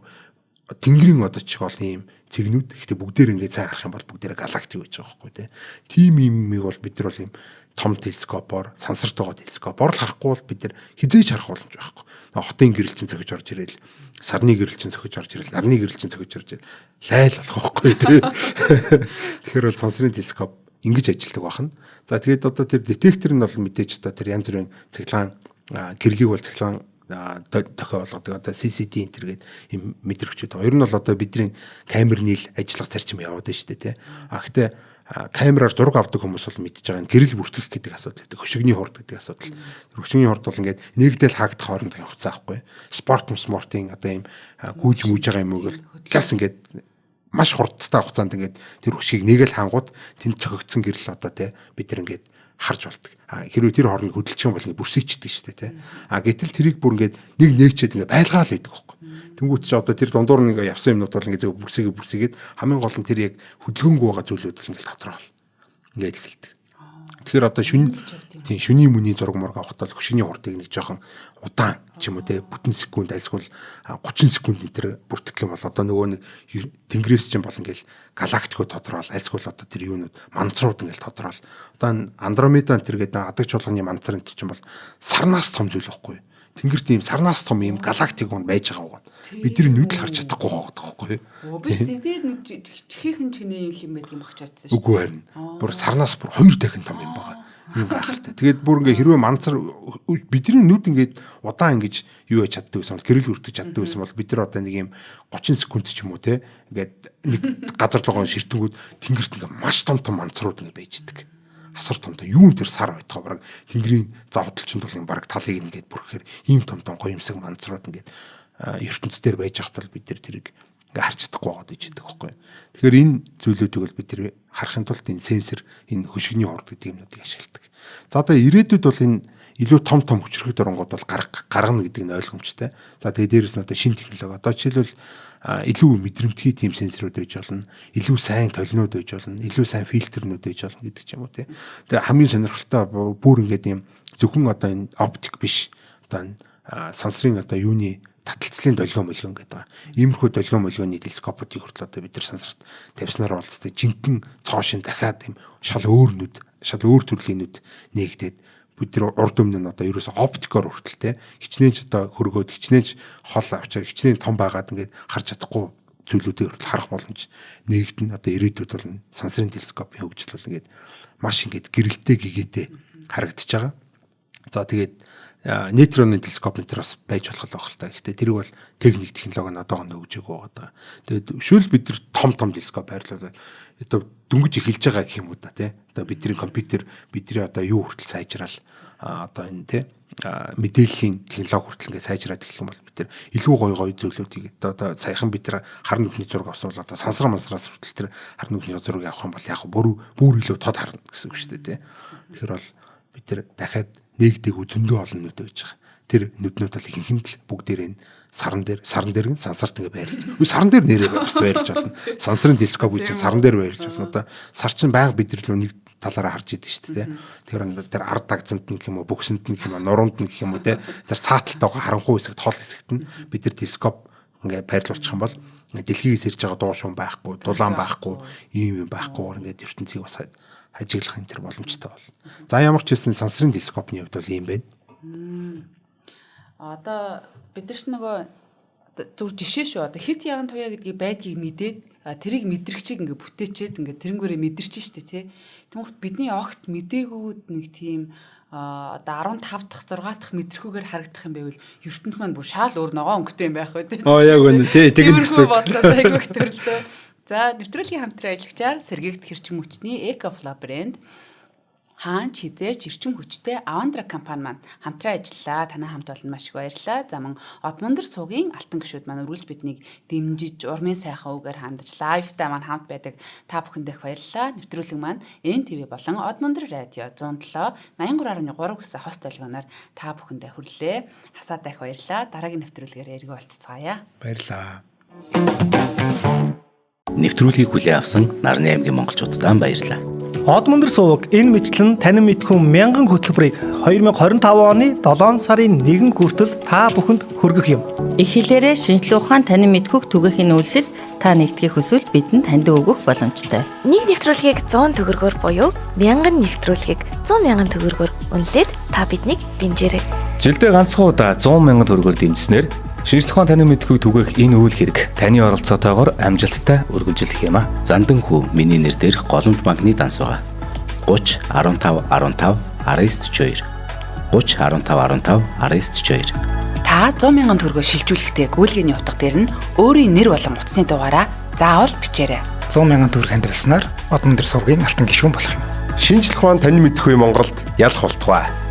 Тэнгэрийн одод ч бол ийм цэгнүүд гэхдээ бүгдээр ингээд сайн харах юм бол бүгдээрээ галактик гэж байгаа байхгүй тийм юмыг бол бид нар бол ийм том телескопоор сансарт байгаа телескопоор л харахгүй бол бид нар хизээж харах боломж байхгүй. Хотын гэрэлчин цохиж орж ирэл, сарны гэрэлчин цохиж орж ирэл, нарны гэрэлчин цохиж орж ирэл лайл болох байхгүй тийм. Тэгэхээр бол сансрын телескоп ингэж ажилладаг байна. За тэгээд одоо тэр детектор нь бол мэдээж одоо тэр янз бүрийн цахилгаан гэрлийг бол цахилгаан тохио болгодог одоо CCD энтергээд юм мэдрэгчүүд байгаа. Ер нь бол одоо бидний камерны л ажиллах зарчим яваад байна шүү дээ тий. Гэхдээ камераар зураг авдаг хүмүүс бол мэдж байгаа. Гэрэл бүртгэх гэдэг асуудал байдаг. Хөшигний хурд гэдэг асуудал. Хөшигний хурд бол ингээд нэгдэл хаагдах хоорондоо явцсан аахгүй. Спортын одоо юм гүйж мүж байгаа юм уу гэл газ ингээд маш хурдтай хугацаанд ингээд тэр хөшгийг нэгэл хангууд тэнд цохигдсон гэрэл одоо тий бид нар ингээд харж болдог. Хэрвээ тэр хооронд хөдөлж байгаа бол бүрсийчдэг шүү дээ тий. Гэтэл тэрийг бүр ингээд нэгчээд ингээд байлгаал байдаг байхгүй. Тэнгүүт чи одоо тэр дундуур нэг явсан юмнууд бол ингээд зөв бүрсийгээд хамгийн гол нь тэр яг хөдөлгөөнгүй байгаа зүйлүүд л ингээд тодорхой ингээд эхэлдэг. Тэгэхээр одоо шүний мөний зураг мураг авахтаа хөшөөний хурдыг нэг жоохон удаан ч юм уу те бүтэн секунд альсгул 30 секунд энэ бүртгэх юм бол одоо нөгөө нэг тэнгэрээс чинь бол ингээл галактикууд тодорхойл альсгул одоо тэр юунууд манцрууд ингээл тодорхойл одоо Андромеда энэ гэдэг адаг чуулганы манцар энэ чинь бол сарнаас том зүйл байхгүй. Тэнгэр тийм сарнаас том юм галактик гон байж байгаа юм. Бидний нүдл харж чадахгүй байхгүй. Биш тэгээд нэг чихийнхэн чиний юм байдаг юм багч утсан шүү. Үгүй харин. Бүр сарнаас бүр 2 дахин том юм байгаа. Юм гайхалтай. Тэгээд бүр ингээ хэрвээ манцар бидний нүд ингээд удаан ингэж юу яж чаддаг гэсэн бол гэрэл өртөж чаддаг гэсэн бол бид нар одоо нэг юм 30 секунд ч юм уу те ингээд нэг газар руугаа ширтэнгүүд тэнгэрт ингээ маш том манцрууд ингээ байж идэг. Хасар томтой юун тэр сар байтгаа бараг тэнгэрийн завдалчнд бол бараг талыг ингээд бүрхээр ийм том гоёмсаг манцрууд ингээд ертөнцийн дээр байж хатал бид нар тэрийг ингээ харж чадахгүй байгаа гэж хэлдэг байхгүй. Тэгэхээр энэ зүйлүүдийг бол бид нар харахын тулд энэ сенсор энэ хөшигний хурд гэдэг юмнуудыг ашигладаг. За одоо ирээдүйд бол энэ илүү том хүчрэх дөрөнгүүд бол гаргана гэдэг нь ойлгомжтой. За тэгээ дээрэс нь одоо шинэ технологи одоо жишээлбэл илүү мэдрэмтгий тийм сенсорууд байж болно, илүү сайн толинууд байж болно, илүү сайн фильтрнүүд байж болно гэдэг ч юм уу тий. Тэгээ хамгийн сонирхолтой бүр ингээд юм зөвхөн одоо энэ оптик биш одоо сансрын одоо юуны таталцлын долгион гэдэг байгаа. Иймэрхүү долгион молгионы телескопуудыг хүртэл одоо бид нар сансарт тавьснаар бол тест жинхэнэ цоошин дахиад юм шал өөр төрлийн нүд нээгдээд бид нар урд өмнө нь одоо ерөөсө оптикоор хүртэл те хичнээн ч одоо хөргөөд хичнээн ч хол авчаар хичнээн том байгаад ингээд харж чадахгүй зүйлүүдийг хүртэл харах боломж нээгдэн одоо ирээдүйд бол сансрын телескопын хөгжил бол ингээд маш ингээд гэрэлтэй гэгээтэй харагдаж байгаа. За тэгээд нейтроны телескоп энэ бас байж болох байх л та. Гэхдээ тэрийг бол техник технологи нь одоогоо нөгөөжөөг байгаа. Тэгээд шүүл бид нар том телескоп байрлуулаад одоо дөнгөж эхэлж байгаа гэх юм уу да тий. Одоо бидний компьютер бидний одоо юу хүртэл сайжраал одоо энэ тий мэдээллийн технологи хүртэл ингээд сайжраад эхлэх юм бол бид нар илүү гоё зүйлүүдийг одоо саяхан бид нар хар нүхний зураг авсан бол одоо сансар мансраас хүртэл тэр хар нүхний зургийг авах юм бол яг бүр илүү тод харна гэсэн үг шүү дээ тий. Тэгэхээр бол бид нар дахиад нэгдэг зөндөө олон нүд байж байгаа. Тэр нүднүүд бол ихэнх л бүгдээрээ сарн дээр нь сансарт ингээ байрлаж. Сарн дээр нэрээ байрлаж болно. Сансрын телескоп гэж сарн дээр байрлаж болно. Одоо сар чин байнга бид нар нэг талаараа харж идэв шүү дээ. Тэгэхээр тэр ард дагцанд нь гэх юм уу, бөксөнд нь гэх юм уу, нуруунд нь гэх юм уу те. Тэр цааталтайгаа харанхуй хэсэгт хол хэсэгт нь бид нар телескоп ингээ байрлуулчих юм бол дэлхийгээс ирж байгаа дуу шуум байхгүй, дулаан байхгүй, ийм юм байхгүй ингээд ертөнцийг бас хажиглах энэ төр боломжтой бол. За ямар ч хэлсэн сансрын телескопны хувьд бол ийм байна. Одоо бид нар ч нөгөө зүр жишээ шүү. Одоо хит яган туяа гэдгийг байдгийг мэдээд тэрийг мэдрэгчийг ингээ бүтээчээд ингээ тэрнгүүрээ мэдэрч штэ тий. Тэнгуут бидний огт мдэгүүд нэг тийм одоо 15 дахь 6 дахь мэдрхүүгээр харагдах юм байвал ертөнц маань бүр шаал өөр ногоон өнгөтэй юм байх үү тий. Яг үнэ тий. Тэгэн гэсэн. Бодлоо айгүйх төрлөө. За нэвтрүүлгийн хамтран ажиллагчаар сэргийгдэх эрчим хүчний EcoFlow брэнд хаан чизээч эрчим хүчтэй Avandra компани маань хамтран ажиллаа. Танай хамт олон маш их баярлалаа. За мөн Одмондөр суугийн алтан гишүүд маань үргэлж биднийг дэмжиж урмын сайхан үгээр хандаж лайвтай маань хамт байдаг та бүхэндээ баярлалаа. Нэвтрүүлэг маань NTV болон Одмондөр радио 107 83.3 гэсэн хост долгионоор та бүхэндээ хүрлээ. Хасаатай их баярлалаа. Дараагийн нэвтрүүлгээр эргэн уулзцаая. Баярлалаа. Нэвтрүүлгийг хүлээн авсан Нарны аймгийн монголчуудаа баярлалаа. Одмондөр суваг энэ мэтлэн танин мэдхүн 1000 хөтөлбөрийг 2025 оны 7 сарын 1 хүртэл та бүхэнд хүргэх юм. Их хэлээрээ шинжлэх ухаан танин мэдхүх түгээхийн үйлсэд та нэгтгэх хүсвэл бидэнд танд өгөх боломжтой. Нэг нэвтрүүлгийг 100 төгрөгөөр буюу 1000 нэвтрүүлгийг 100,000 төгрөгөөр үнэлээд та биднийг дэмжээрэй. Жилдээ ганцхан удаа 100,000 төгрөгөөр дэмжснээр шинжлэх ухаан танин мэдхүг түгээх энэ үйл хэрэг таны оролцоотойгоор амжилттай үргэлжлэх юм а. Зандан хүү миний нэр дээрх голомт банкны данс байгаа. 30 15 15 1942 30 15 15 1942. Та 100,000 төгрөгөөр шилжүүлэхдээ гүйлгээний утга дээр нь өөрийн нэр болон утасны дугаараа заавал бичээрэй. 100,000 төгрөг хандвалснаар Одмондөр сувгийн алтан гишүүн болох юм. Шинжлэх ухаан танин мэдхгүй Монголд ялах болтугай.